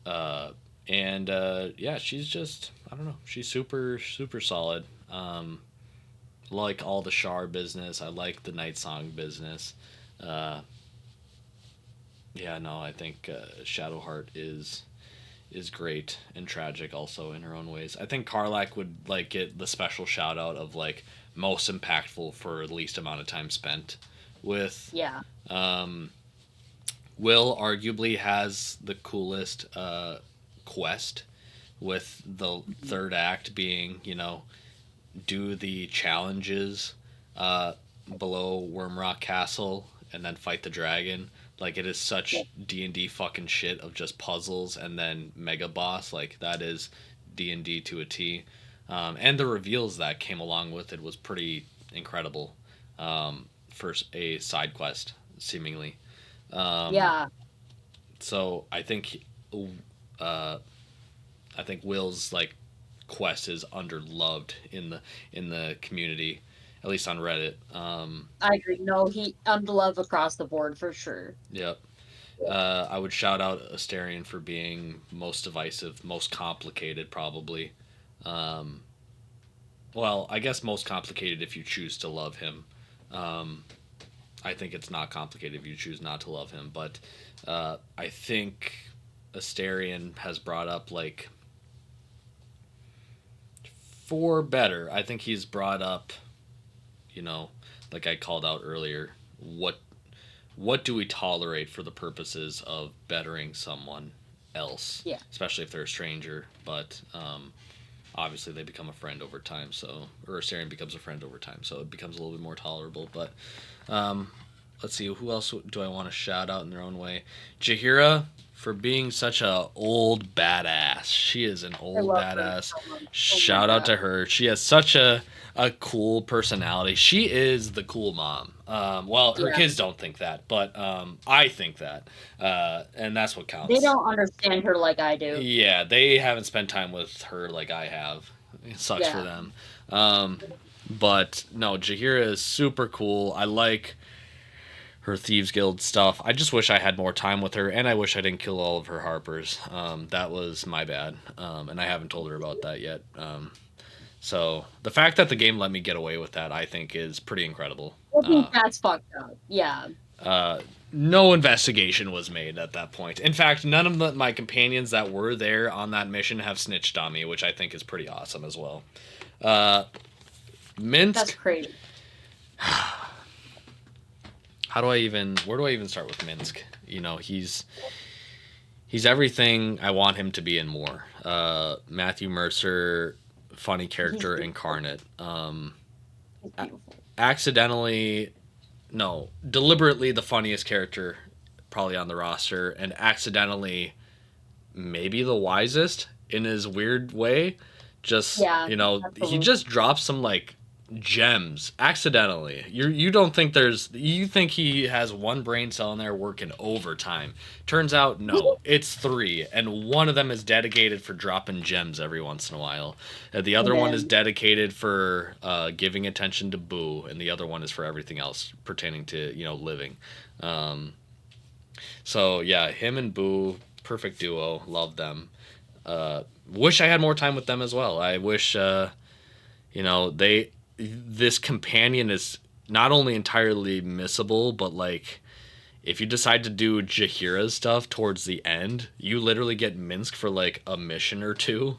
uh, and yeah, she's just I don't know. She's super solid. Like all the Char business. I like the Night Song business. Uh, yeah, no, I think Shadowheart is great and tragic also in her own ways. I think Karlak would like get the special shout out of like most impactful for the least amount of time spent with. Yeah. Um, Will arguably has the coolest quest with the Mhm. third act being, do the challenges uh, below Wormrock Castle and then fight the dragon. Like it is Yeah. such D&D fucking shit of just puzzles and then mega boss. Like that is D&D to a T. And the reveals that came along with it was pretty incredible for a side quest, seemingly. Um, Yeah. so uh, I think Will's like quest is underloved in the community, at least on Reddit. I agree. No, he love across the board for sure. Yep. I would shout out Asterion for being most divisive, most complicated, probably. Um, well, I guess most complicated if you choose to love him. Um, I think it's not complicated if you choose not to love him, but I think Asterion has brought up like for better. I think he's brought up, you know, like I called out earlier, what do we tolerate for the purposes of bettering someone else, Yeah. especially if they're a stranger, but obviously they become a friend over time, so or Sarian becomes a friend over time, so it becomes a little bit more tolerable. But um, let's see, who else do I want to shout out in their own way? Jahira for being such a old badass. She is an I old love her badass. so much. Oh my Shout out god. to her. She has such a cool personality. She is the cool mom. Well, her Yeah. kids don't think that, but I think that, and that's what They counts. don't understand her like I do. Yeah, they haven't spent time with her like I have. It sucks for Yeah. them. Um, but no, Jahira is super cool. I like her Thieves Guild stuff. I just wish I had more time with her, and I wish I didn't kill all of her Harpers. That was my bad, and I haven't told her about that yet. So the fact that the game let me get away with that, I think, is pretty incredible. I think that's fucked up. Yeah. Uh, no investigation was made at that point. In fact, none of my companions that were there on that mission have snitched on me, which I think is pretty awesome as well. Uh, That's Minsk. crazy. Where do I even start with Minsk? He's everything I want him to be and more. Matthew Mercer, funny He's character beautiful. incarnate. He's beautiful. Accidentally, no, deliberately the funniest character probably on the roster, and accidentally maybe the wisest in his weird way. Just Yeah, he absolutely. just drops some like gems accidentally. You don't think you think he has one brain cell in there working overtime. Turns out no, it's three, and one of them is dedicated for dropping gems every once in a while. The other one is Amen. dedicated for giving attention to Boo, and the other one is for everything else pertaining to living. Um, so yeah, him and Boo, perfect duo. Love them. Wish I had more time with them as well. I wish they this companion is not only entirely missable, but like if you decide to do Jahira's stuff towards the end, you literally get Minsk for like a mission or two,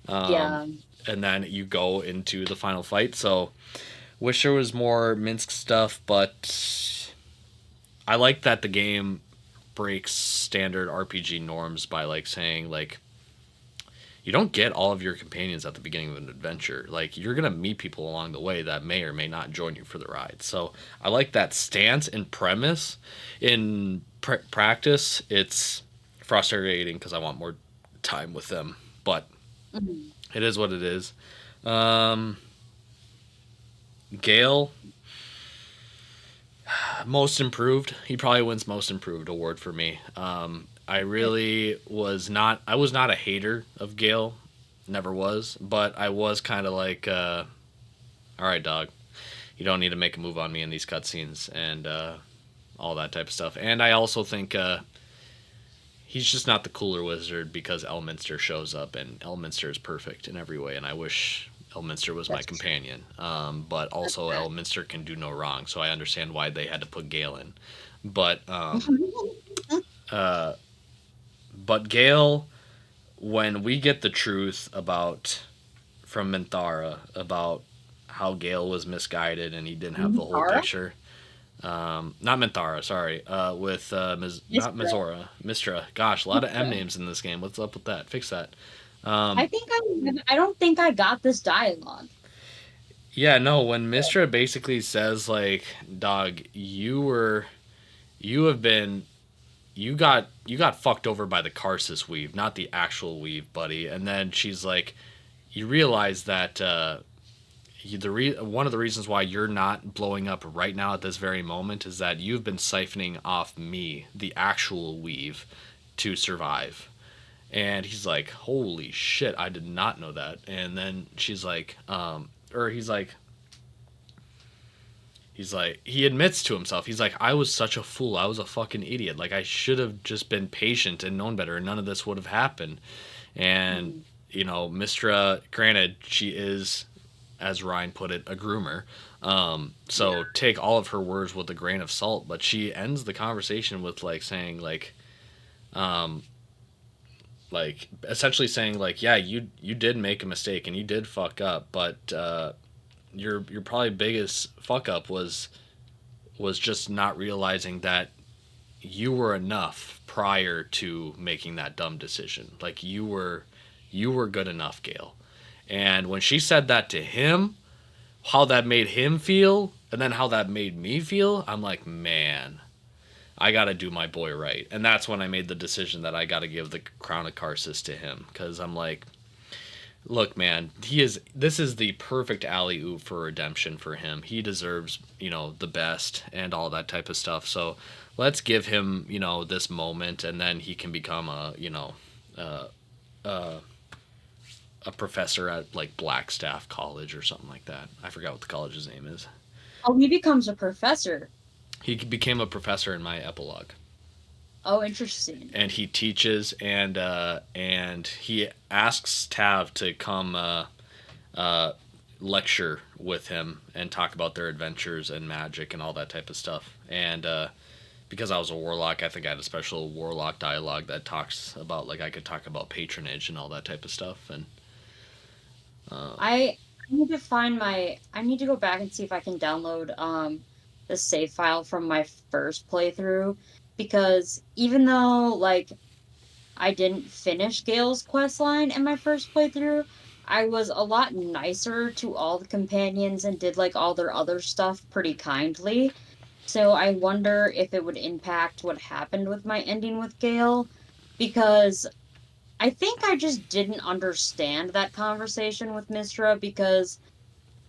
Yeah. and then you go into the final fight. So wish there was more Minsk stuff, but I like that the game breaks standard RPG norms by like saying like you don't get all of your companions at the beginning of an adventure. Like you're gonna meet people along the way that may or may not join you for the ride. So I like that stance and premise. In practice, it's frustrating because I want more time with them, but Mhm. it is what it is. Um, Gale, most improved. He probably wins most improved award for me. I really was not. I was not a hater of Gale never was. But I was kind of like, all right, dog, you don't need to make a move on me in these cutscenes and all that type of stuff. And I also think he's just not the cooler wizard because Elminster shows up, and Elminster is perfect in every way. And I wish Elminster was my That's true. companion. But That's also fair. Elminster can do no wrong, so I understand why they had to put Gale in. But but Gale, when we get the truth about from Minthara about how Gale was misguided and he didn't have the whole Tara? picture. Not Minthara, sorry. With not Mistra. Mizora, Mistra. Gosh, a lot of M Mistra. names in this game. What's up with that? Fix that. I don't think I got this dialogue. Yeah, no. When Mistra basically says like, "Dog, you have been, you got fucked over by the Karsus weave, not the actual weave, buddy." And then she's like, "You realize that one of the reasons why you're not blowing up right now at this very moment is that you've been siphoning off me, the actual weave, to survive." And he's like, "Holy shit, I did not know that." And then she's like, or he's like, he admits to himself, he's like, "I was such a fool. I was a fucking idiot. Like, I should have just been patient and known better, and none of this would have happened." And, Mhm. Mistra, granted, she is, as Ryan put it, a groomer. Yeah. So take all of her words with a grain of salt, but she ends the conversation with like saying like essentially saying like, yeah, you did make a mistake and you did fuck up, but your probably biggest fuck up was just not realizing that you were enough prior to making that dumb decision. Like you were good enough, Gail. And when she said that to him, how that made him feel, and then how that made me feel, I'm like, man, I got to do my boy right. And that's when I made the decision that I got to give the crown of Karsus to him, because I'm like, look, man, this is the perfect alley oop for redemption for him. He deserves, the best and all that type of stuff. So let's give him, this moment, and then he can become a professor at like Blackstaff College or something like that. I forgot what the college's name is. Oh, he becomes a professor. He became a professor in my epilogue, Oh, interesting. and he teaches and he asks Tav to come lecture with him and talk about their adventures and magic and all that type of stuff. And because I was a warlock, I think I had a special warlock dialogue that talks about like I could talk about patronage and all that type of stuff. And I need to find my I need to go back and see if I can download the save file from my first playthrough, because even though like I didn't finish Gale's quest line in my first playthrough, I was a lot nicer to all the companions and did like all their other stuff pretty kindly. So I wonder if it would impact what happened with my ending with Gale, because I think I just didn't understand that conversation with Mistra, because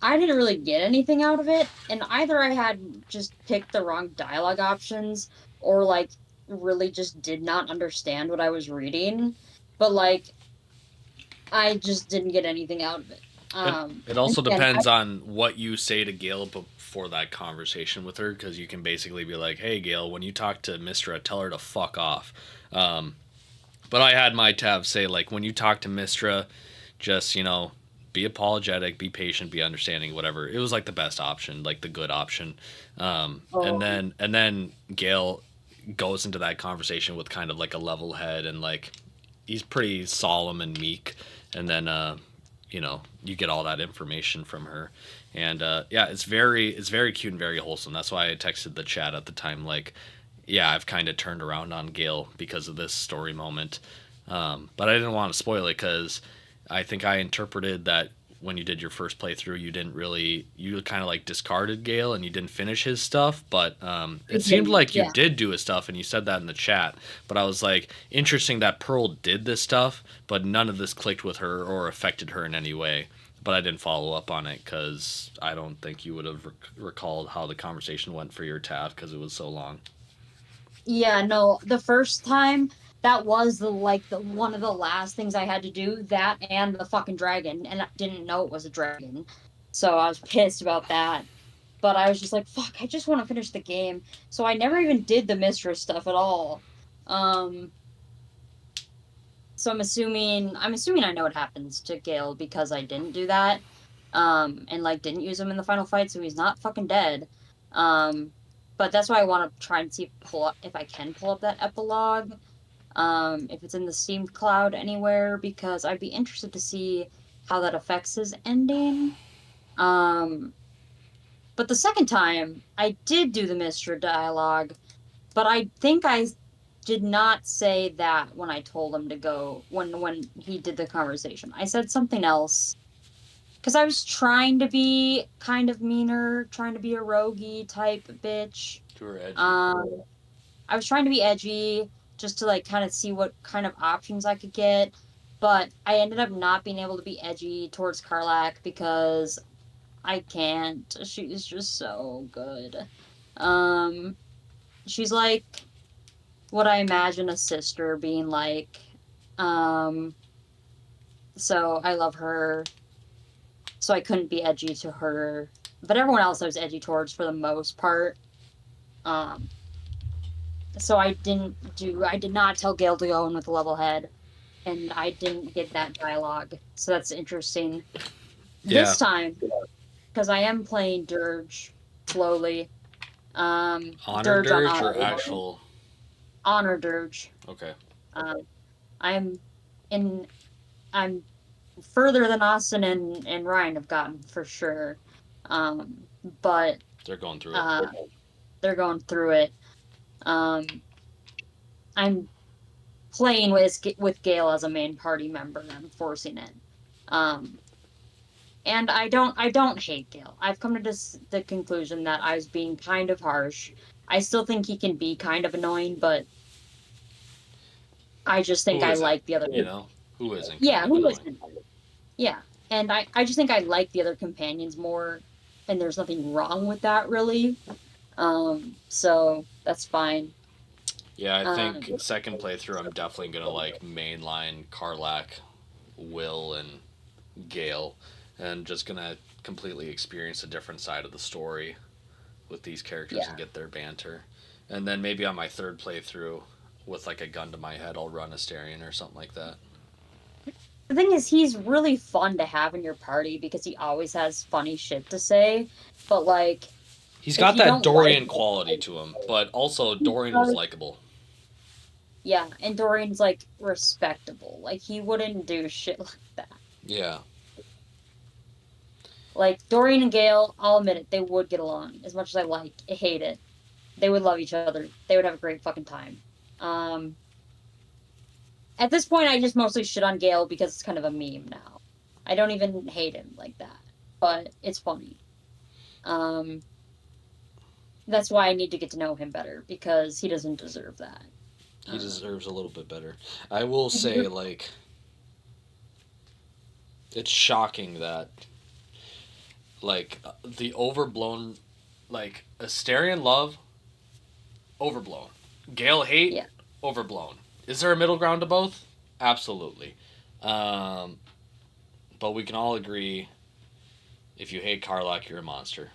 I didn't really get anything out of it, and either I had just picked the wrong dialogue options, or like really just did not understand what I was reading. But like I just didn't get anything out of it. it And also again, depends on what you say to Gail before that conversation with her, because you can basically be like, "Hey, Gail, when you talk to Mistra, tell her to fuck off." But I had my Tav say like, when you talk to Mistra, just be apologetic, be patient, be understanding, whatever. It was like the best option, like the good option. And oh then Gail goes into that conversation with kind of like a level head, and like he's pretty solemn and meek. And then you get all that information from her. And yeah, it's very cute and very wholesome. That's why I texted the chat at the time like, yeah, I've kind of turned around on Gale because of this story moment. But I didn't want to spoil it because I think I interpreted that when you did your first playthrough, you kind of like discarded Gale and you didn't finish his stuff. But I it seemed didn't. like you Yeah. did do his stuff, and you said that in the chat. But I was like, interesting that Pearl did this stuff, but none of this clicked with her or affected her in any way. But I didn't follow up on it because I don't think you would have recalled how the conversation went for your tab because it was so long. Yeah, no, the first time that was the one of the last things I had to do. That and the fucking dragon, and I didn't know it was a dragon, so I was pissed about that. But I was just like, fuck, I just want to finish the game. So I never even did the mistress stuff at all. Um, so I'm assuming I know what happens to Gale because I didn't do that. And like didn't use him in the final fight, so he's not fucking dead. Um, but that's why I want to try and see if I can pull up that epilogue. If it's in the Steam cloud anywhere, because I'd be interested to see how that affects his ending. Um, but the second time I did do the Mr. dialogue, but I think I did not say that when I told him to go when he did the conversation. I said something else because I was trying to be kind of meaner, trying to be a roguey type bitch. Too edgy. Um, I was trying to be edgy just to like kind of see what kind of options I could get, but I ended up not being able to be edgy towards Karlak because I can't. She's just so good. Um, she's like what I imagine a sister being like. Um, so I love her. So I couldn't be edgy to her, but everyone else I was edgy towards for the most part. Um, so I did not tell Gail to go in with a level head, and I didn't get that dialogue. So that's interesting. Yeah. This time, because I am playing Dirge slowly. Honor Dirge on dirge or actual? honor Dirge. Okay. Um, I'm in. I'm further than Austin and Ryan have gotten for sure. But They're going through it. uh, they're going through it. Um, I'm playing with Gale as a main party member. I'm forcing it. Um, and I don't hate Gale. I've come to the conclusion that I was being kind of harsh. I still think he can be kind of annoying, but I just think Who I isn't? like the other. You know, who isn't kind Yeah, of who annoying? isn't? Yeah, and I just think I like the other companions more, and there's nothing wrong with that really. So that's fine. Yeah, I Um, think second playthrough, I'm definitely gonna like mainline Karlak, Will, and Gale, and just gonna completely experience a different side of the story with these characters and yeah. get their banter. And then maybe on my third playthrough, with like a gun to my head, I'll run Asterion or something like that. The thing is, he's really fun to have in your party because he always has funny shit to say. But like, He's if got you that don't like Dorian quality to him, but also Dorian was him, likable. yeah, and Dorian's like respectable. Like he wouldn't do shit like that. Yeah. Like Dorian and Gale, I'll admit it, they would get along as much as I hate it. They would love each other. They would have a great fucking time. Um, at this point, I just mostly shit on Gale because it's kind of a meme now. I don't even hate him like that, but it's funny. Um, that's why I need to get to know him better because he doesn't deserve that. He Um, deserves a little bit better. I will say, like, it's shocking that, like, the overblown, like, Asterion love, overblown. Gale hate, yeah, overblown. Is there a middle ground to both? Absolutely. Um, but we can all agree if you hate Karlak, you're a monster.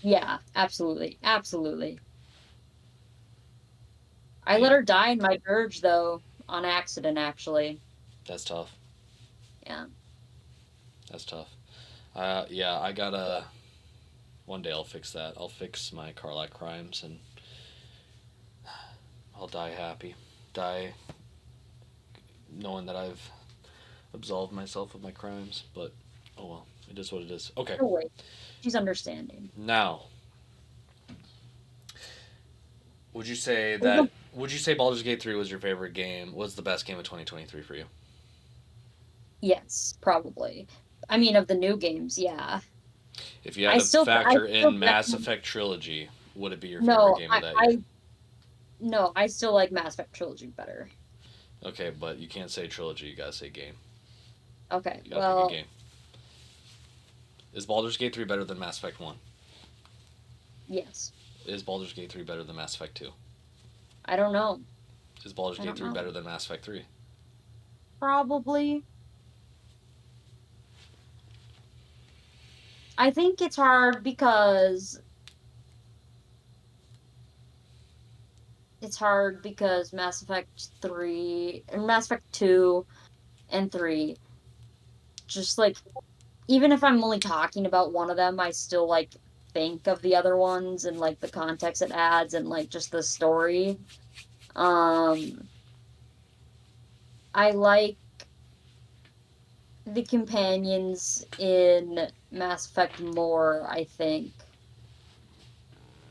yeah, absolutely, absolutely. I let Yeah, her die in my urge though, on accident actually. that's tough. Yeah. That's tough. Yeah, I gotta. One day I'll fix that. I'll fix my Karlak crimes and I'll die happy. Die knowing that I've absolved myself of my crimes. But, oh well, it is what it is. Okay, No way. She's understanding. now, Would you say Baldur's Gate 3 was your favorite game? Was the best game of 2023 for you? Yes, probably. I mean, of the new games, yeah. If you had I to still, I factor still in Mass definitely, Effect Trilogy, would it be your favorite no, game of that year? no, I still like Mass Effect Trilogy better. Okay, but you can't say trilogy. You gotta say game. Okay, You gotta pick a well, game. Is Baldur's Gate 3 better than Mass Effect 1? yes. Is Baldur's Gate 3 better than Mass Effect 2? I don't know. Is Baldur's I Gate don't 3 know. better than Mass Effect 3? Probably. I think it's hard because Mass Effect 3 and Mass Effect 2 and 3 just like even if I'm only talking about one of them, I still like think of the other ones and like the context it adds and like just the story. Um I like the companions in Mass Effect more, I think.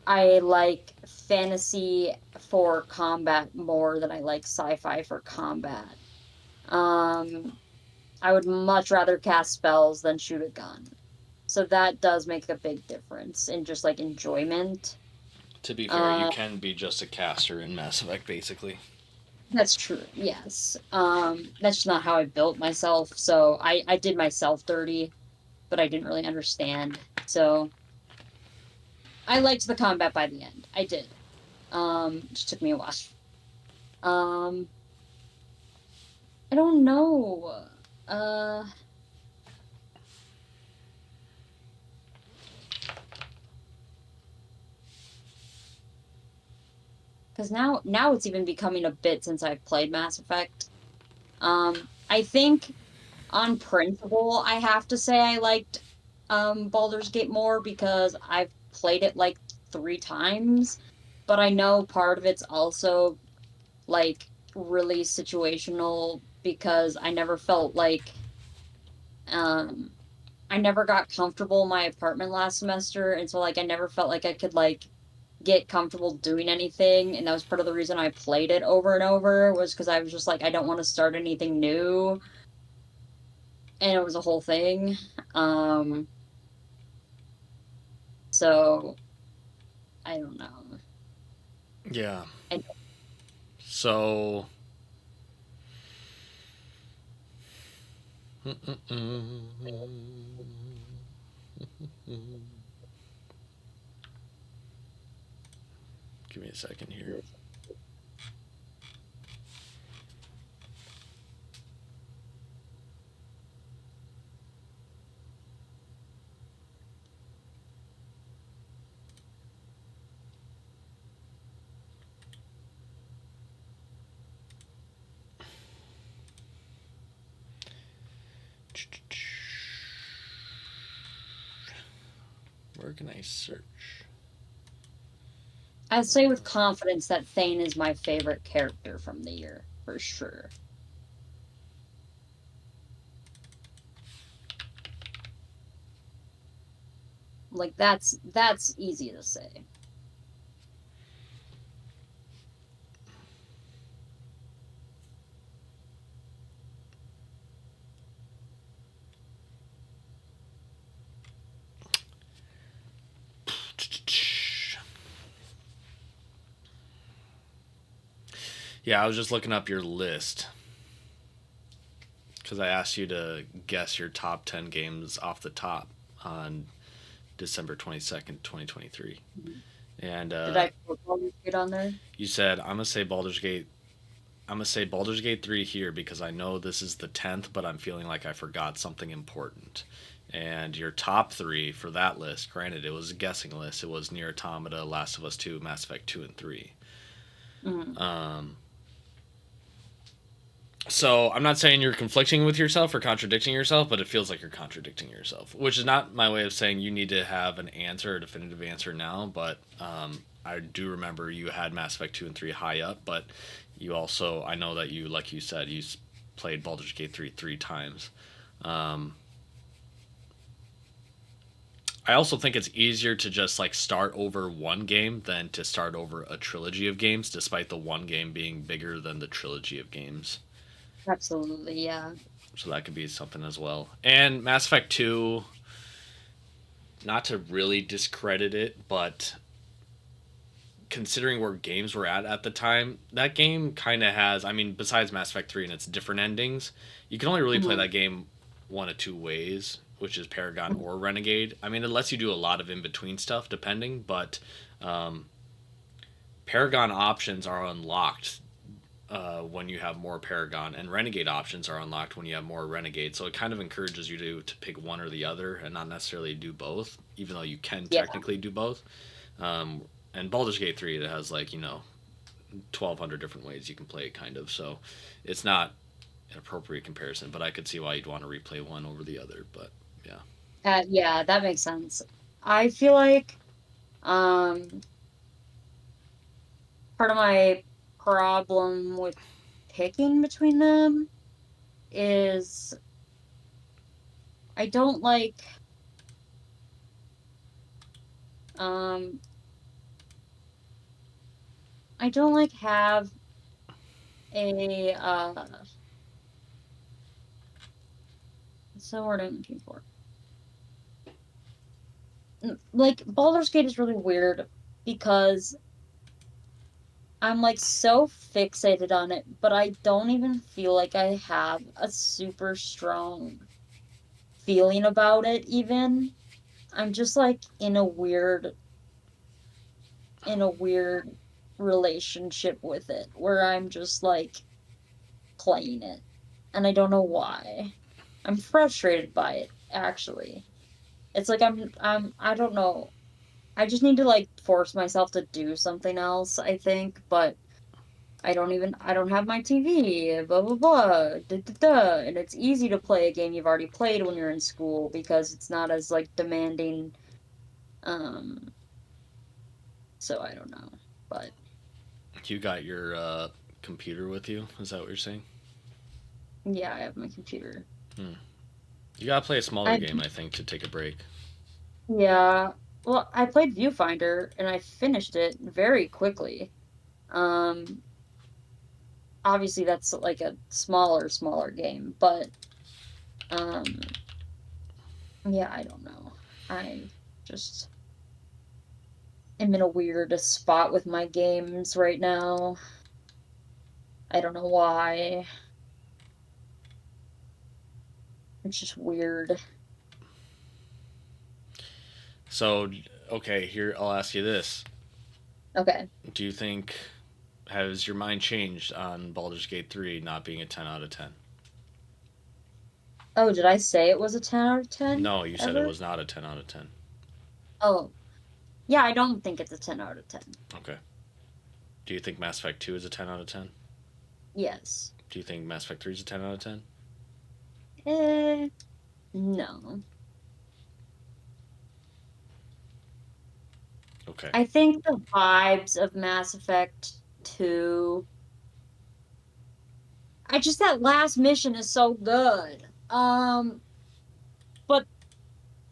I like fantasy for combat more than I like sci-fi for combat. Um, I would much rather cast spells than shoot a gun. So that does make a big difference in just like enjoyment. To be fair, you Uh, can be just a caster in Mass Effect, basically. that's true. Yes. That's just not how I built myself. So I did myself dirty, but I didn't really understand. So I liked the combat by the end. I did. It just took me a while. Um, I don't know. Uh, because now it's even becoming a bit since I've played Mass Effect. I think on principle, I have to say I liked Baldur's Gate more because I've played it like 3 times, but I know part of it's also like really situational because I never felt like um I never got comfortable in my apartment last semester, and so like I never felt like I could like get comfortable doing anything, and that was part of the reason I played it over and over was because I was just like I don't want to start anything new, and it was a whole thing. Um, so I don't know. Yeah. I, So. Give me a second here. Where can I search? I'd say with confidence that Thane is my favorite character from the year for sure. Like that's easy to say. Yeah, I was just looking up your list because I asked you to guess your top 10 games off the top on December 22nd, 2023. And Did I put Baldur's Gate on there? you said, I'm going to say Baldur's Gate. I'm going to say Baldur's Gate 3 here because I know this is the 10th, but I'm feeling like I forgot something important. And your top three for that list, granted, it was a guessing list. It was Nier Automata, Last of Us 2, Mass Effect 2, and 3. Mhm. So I'm not saying you're conflicting with yourself or contradicting yourself, but it feels like you're contradicting yourself, which is not my way of saying you need to have an answer, a definitive answer now. But I do remember you had Mass Effect 2 and 3 high up, but you also, I know that you, like you said, you played Baldur's Gate 3 times. I also think it's easier to just like start over one game than to start over a trilogy of games, despite the one game being bigger than the trilogy of games. Absolutely, yeah. So that could be something as well. And Mass Effect 2, not to really discredit it, but considering where games were at the time, that game kind of has, I mean, besides Mass Effect 3 and its different endings, you can only really play Mhm. that game one of two ways, which is Paragon Mhm. or Renegade. I mean, it lets you do a lot of in between stuff depending, but Paragon options are unlocked when you have more Paragon, and Renegade options are unlocked when you have more Renegade. So it kind of encourages you to pick one or the other and not necessarily do both, even though you can Yeah. technically do both. Um, and Baldur's Gate 3, it has 1,200 different ways you can play it, kind of. So it's not an appropriate comparison, but I could see why you'd want to replay one over the other. But yeah. Yeah, that makes sense. I feel like um part of my problem with picking between them is I don't um I don't have a what's the word I'm looking for? Like Baldur's Gate is really weird because I'm like so fixated on it, but I don't even feel like I have a super strong feeling about it even. I'm just like in a weird relationship with it where I'm just like playing it and I don't know why. I'm frustrated by it actually. It's like I don't know. I just need to like force myself to do something else, I think, but I don't have my TV, blah blah blah, da, da, da. And it's easy to play a game you've already played when you're in school because it's not as like demanding. Um, so I don't know. But You got your computer with you? Is that what you're saying? yeah, I have my computer. Hmm. You gotta play a smaller I game, I think, to take a break. Yeah. Well, I played Viewfinder and I finished it very quickly. Um, Obviously that's like a smaller game, but um yeah, I don't know. I just am in a weird spot with my games right now. I don't know why. It's just weird. So, okay, here I'll ask you this: Okay. Do you think has your mind changed on Baldur's Gate 3 not being a 10 out of 10? Oh, did I say it was a 10 out of 10 No, you said it ever? was not a 10 out of 10. Oh, yeah, I don't think it's a 10 out of 10. Okay. Do you think Mass Effect 2 is a 10 out of 10? Yes. Do you think Mass Effect 3 is a 10 out of 10? Eh, no. Okay. I think the vibes of Mass Effect 2, I just that last mission is so good. But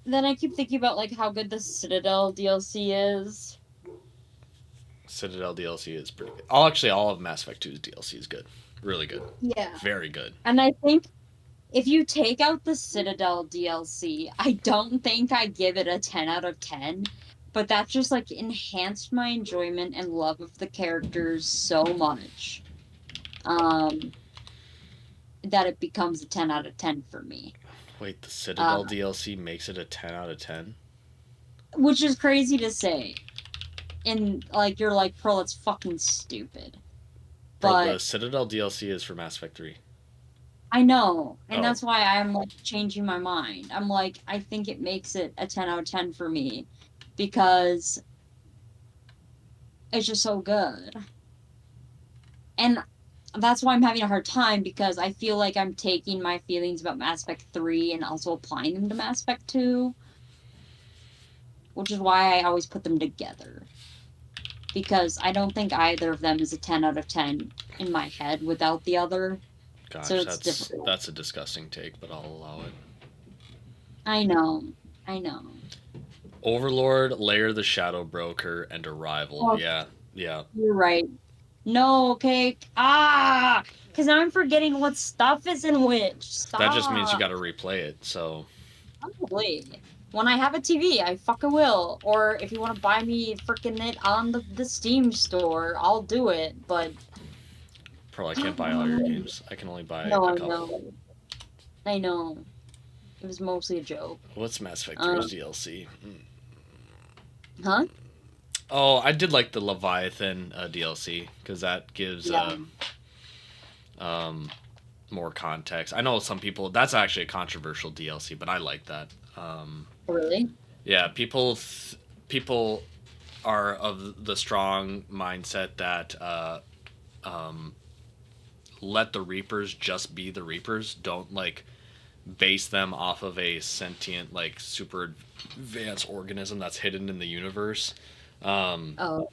then I keep thinking about like how good the Citadel DLC is. Citadel DLC is pretty good. All of Mass Effect 2's DLC is good. Really good. Yeah. Very good. And I think if you take out the Citadel DLC, I don't think I give it a 10 out of 10, but that just like enhanced my enjoyment and love of the characters so much. Um that it becomes a 10 out of 10 for me. Wait, the Uh Citadel DLC makes it a 10 out of 10? which is crazy to say. And like you're like, "Pearl, it's fucking stupid." Bro, the But Citadel DLC is for Mass Effect 3. I know, and Oh, that's why I'm like changing my mind. I'm like, I think it makes it a 10 out of 10 for me because it's just so good. And that's why I'm having a hard time because I feel like I'm taking my feelings about Mass Effect 3 and also applying them to Mass Effect 2, which is why I always put them together. Because I don't think either of them is a 10 out of 10 in my head without the other. So gosh, it's difficult. that's a disgusting take, but I'll allow it. I know. I know. Overlord, Lair the Shadow Broker, and Arrival. Oh, Yeah, yeah. you're right. No, okay. Because now I'm forgetting what stuff is in which. That just means you Stop. got to replay it. So Probably. When I have a TV, I fucking will. Or if you want to buy me freaking it on the Steam store, I'll do it. But probably can't buy all your games. I can only buy no, a I couple. know. I know. It was mostly a joke. What's Mass Effect 3's Um, DLC? huh? Oh, I did like the Leviathan DLC because that gives Yeah. um, more context. I know some people that's actually a controversial DLC, but I like that. Really? Yeah, people are of the strong mindset that um, let the Reapers just be the Reapers. Don't like base them off of a sentient, like super advanced organism that's hidden in the universe. Um, Oh,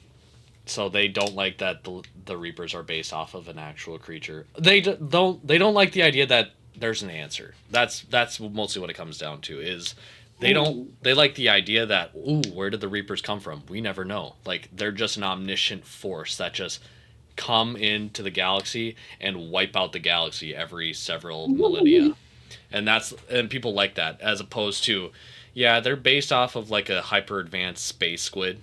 so they don't like that the Reapers are based off of an actual creature. They don't like the idea that there's an answer. That's mostly what it comes down to. Is ooh. they like the idea that, ooh, where did the Reapers come from? We never know. Like they're just an omniscient force that just come into the galaxy and wipe out the galaxy every several millennia. And people like that, as opposed to, yeah, they're based off of like a hyper advanced space squid,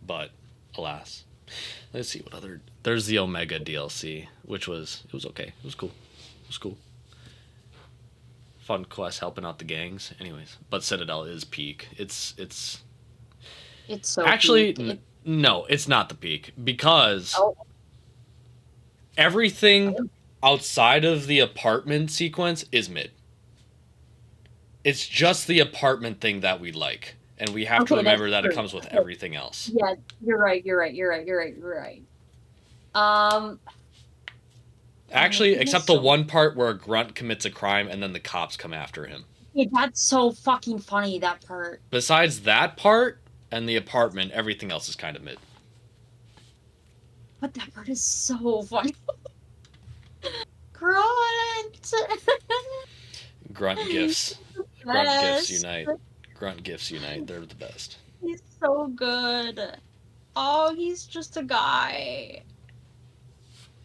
but alas. Let's see what other. There's the Omega DLC, which was okay. It was cool. It was cool. Fun quest helping out the gangs. Anyways, but Citadel is peak. It's It's so actually peak. It, no, it's not the peak because oh, everything outside of the apartment sequence is mid. It's just the apartment thing that we like, and we have to okay, that's remember that it true. comes with Okay. everything else. Yeah, you're right. You're right. You're right. You're right. You're right. Um, you're Actually, making this except the so. one part where a grunt commits a crime and then the cops come after him. Yeah, that's so fucking funny. That part. Besides that part and the apartment, everything else is kind of mid. But that part is so funny. Grunt. Grunt gifts. Grunt gifts Best. unite. Grunt gifts unite. They're the best. He's so good. Oh, he's just a guy.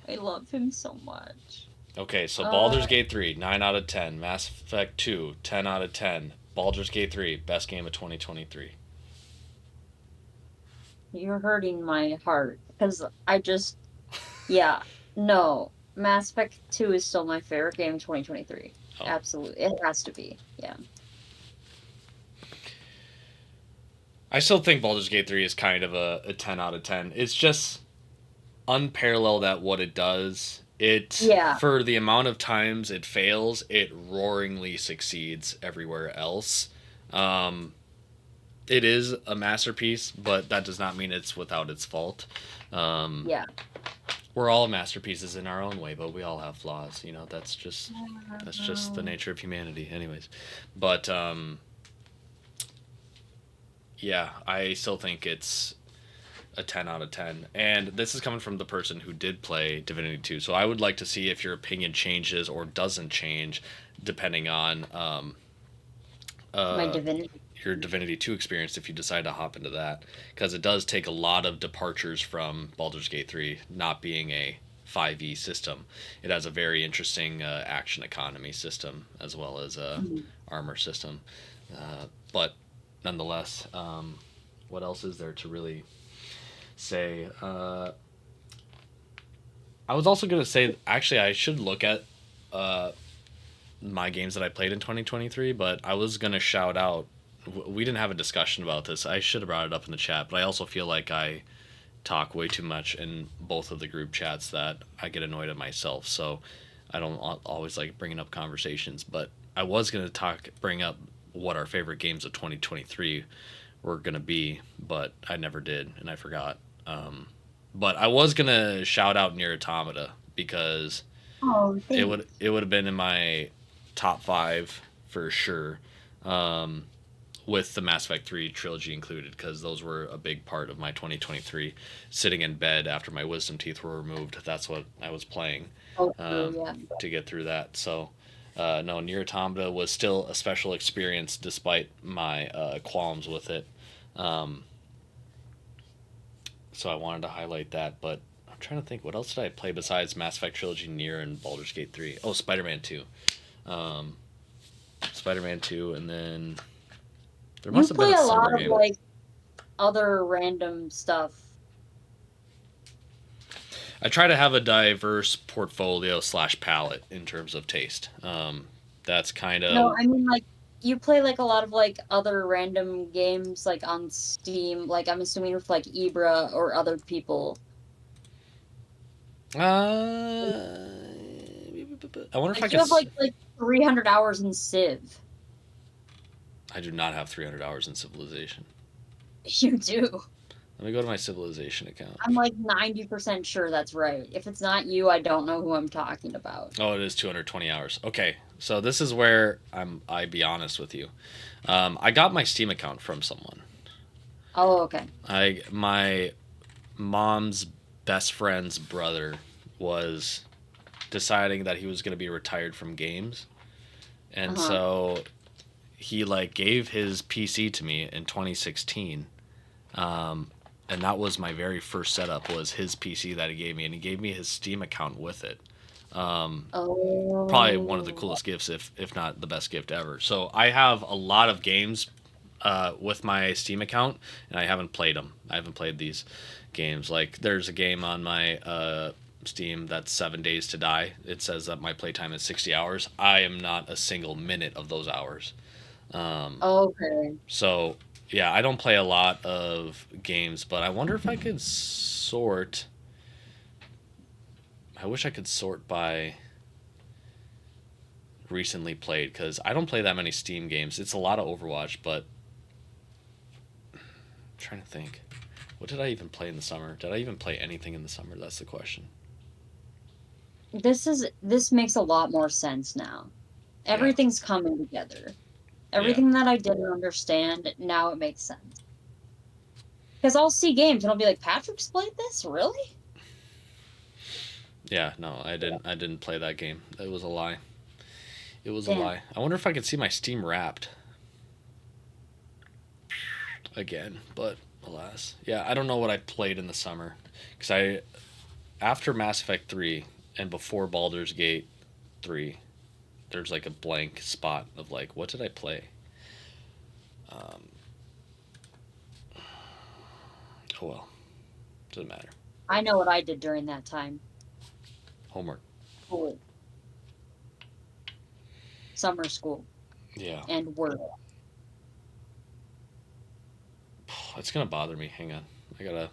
I love him so much. Okay, so Uh, Baldur's Gate 3, 9 out of 10. Mass Effect 2, 10 out of 10. Baldur's Gate 3, best game of 2023. you're hurting my heart because I just, yeah, no. Mass Effect 2 is still my favorite game in 2023. Oh. Absolutely. It has to be. Yeah. I still think Baldur's Gate 3 is kind of a 10 out of 10. It's just unparalleled at what it does. It Yeah. For the amount of times it fails, it roaringly succeeds everywhere else. Um, it is a masterpiece, but that does not mean it's without its fault. Um, Yeah. we're all masterpieces in our own way, but we all have flaws. You know, that's just the nature of humanity, anyways. But yeah, I still think it's a 10 out of 10. And this is coming from the person who did play Divinity 2. So I would like to see if your opinion changes or doesn't change depending on My uh, divinity. your Divinity 2 experience if you decide to hop into that. Because it does take a lot of departures from Baldur's Gate 3 not being a 5e system. It has a very interesting action economy system as well as a Mhm. armor system. But nonetheless, what else is there to really say? I was also going to say, actually, I should look at uh, my games that I played in 2023, but I was going to shout out. We didn't have a discussion about this. I should have brought it up in the chat, but I also feel like I talk way too much in both of the group chats that I get annoyed at myself. So I don't always like bringing up conversations, but I was going to bring up what our favorite games of 2023 were going to be, but I never did, and I forgot. But I was gonna shout out Near Automata because Oh, thanks. it would have been in my top five for sure, um, with the Mass Effect 3 trilogy included, because those were a big part of my 2023. Sitting in bed after my wisdom teeth were removed, that's what I was playing Oh, true. um, Yeah. to get through that. So. No, Near Automata was still a special experience despite my qualms with it. Um, so I wanted to highlight that. But I'm trying to think, what else did I play besides Mass Effect Trilogy, Nier, and Baldur's Gate 3? Oh, Spider-Man 2. Um, Spider-Man 2, and then there You must have been play a a summer lot of game. like other random stuff. I try to have a diverse portfolio slash palette in terms of taste. That's kind No, of I mean like you play like a lot of like other random games like on Steam. Like I'm assuming with like Ibra or other people. I wonder if I Like you could. have like 300 hours in Civ. I do not have 300 hours in Civilization. You do. Let me go to my Civilization account. I'm like 90% sure that's right. If it's not you, I don't know who I'm talking about. Oh, it is 220 hours. Okay, so this is where I be honest with you. I got my Steam account from someone. Oh, okay. My mom's best friend's brother was deciding that he was going to be retired from games, and Uh-huh. so he like gave his PC to me in 2016. Um, and that was my very first setup was his PC that he gave me, and he gave me his Steam account with it. Probably one of the Oh. coolest gifts, if not the best gift ever. So I have a lot of games with my Steam account, and I haven't played them. I haven't played these games. Like there's a game on my Steam that's 7 Days to Die. It says that my playtime is 60 hours. I am not a single minute of those hours. Okay. So yeah, I don't play a lot of games, but I wonder if I could sort. I wish I could sort by recently played because I don't play that many Steam games. It's a lot of Overwatch, but I'm trying to think. What did I even play in the summer? Did I even play anything in the summer? That's the question. This makes a lot more sense now. Yeah, Everything's coming together. yeah, Everything that I didn't understand, now it makes sense. Because I'll see games and I'll be like, Patrick's played this? Really? yeah. No, I didn't. I didn't play that game. It was a lie. It was a Damn. lie. I wonder if I could see my Steam Wrapped again, but alas, yeah. I don't know what I played in the summer because I after Mass Effect 3 and before Baldur's Gate 3, there's like a blank spot of like, what did I play? Um, oh well, doesn't matter. I know what I did during that time. Homework. School, summer school, Yeah, and work. it's gonna bother me. Hang on, I gotta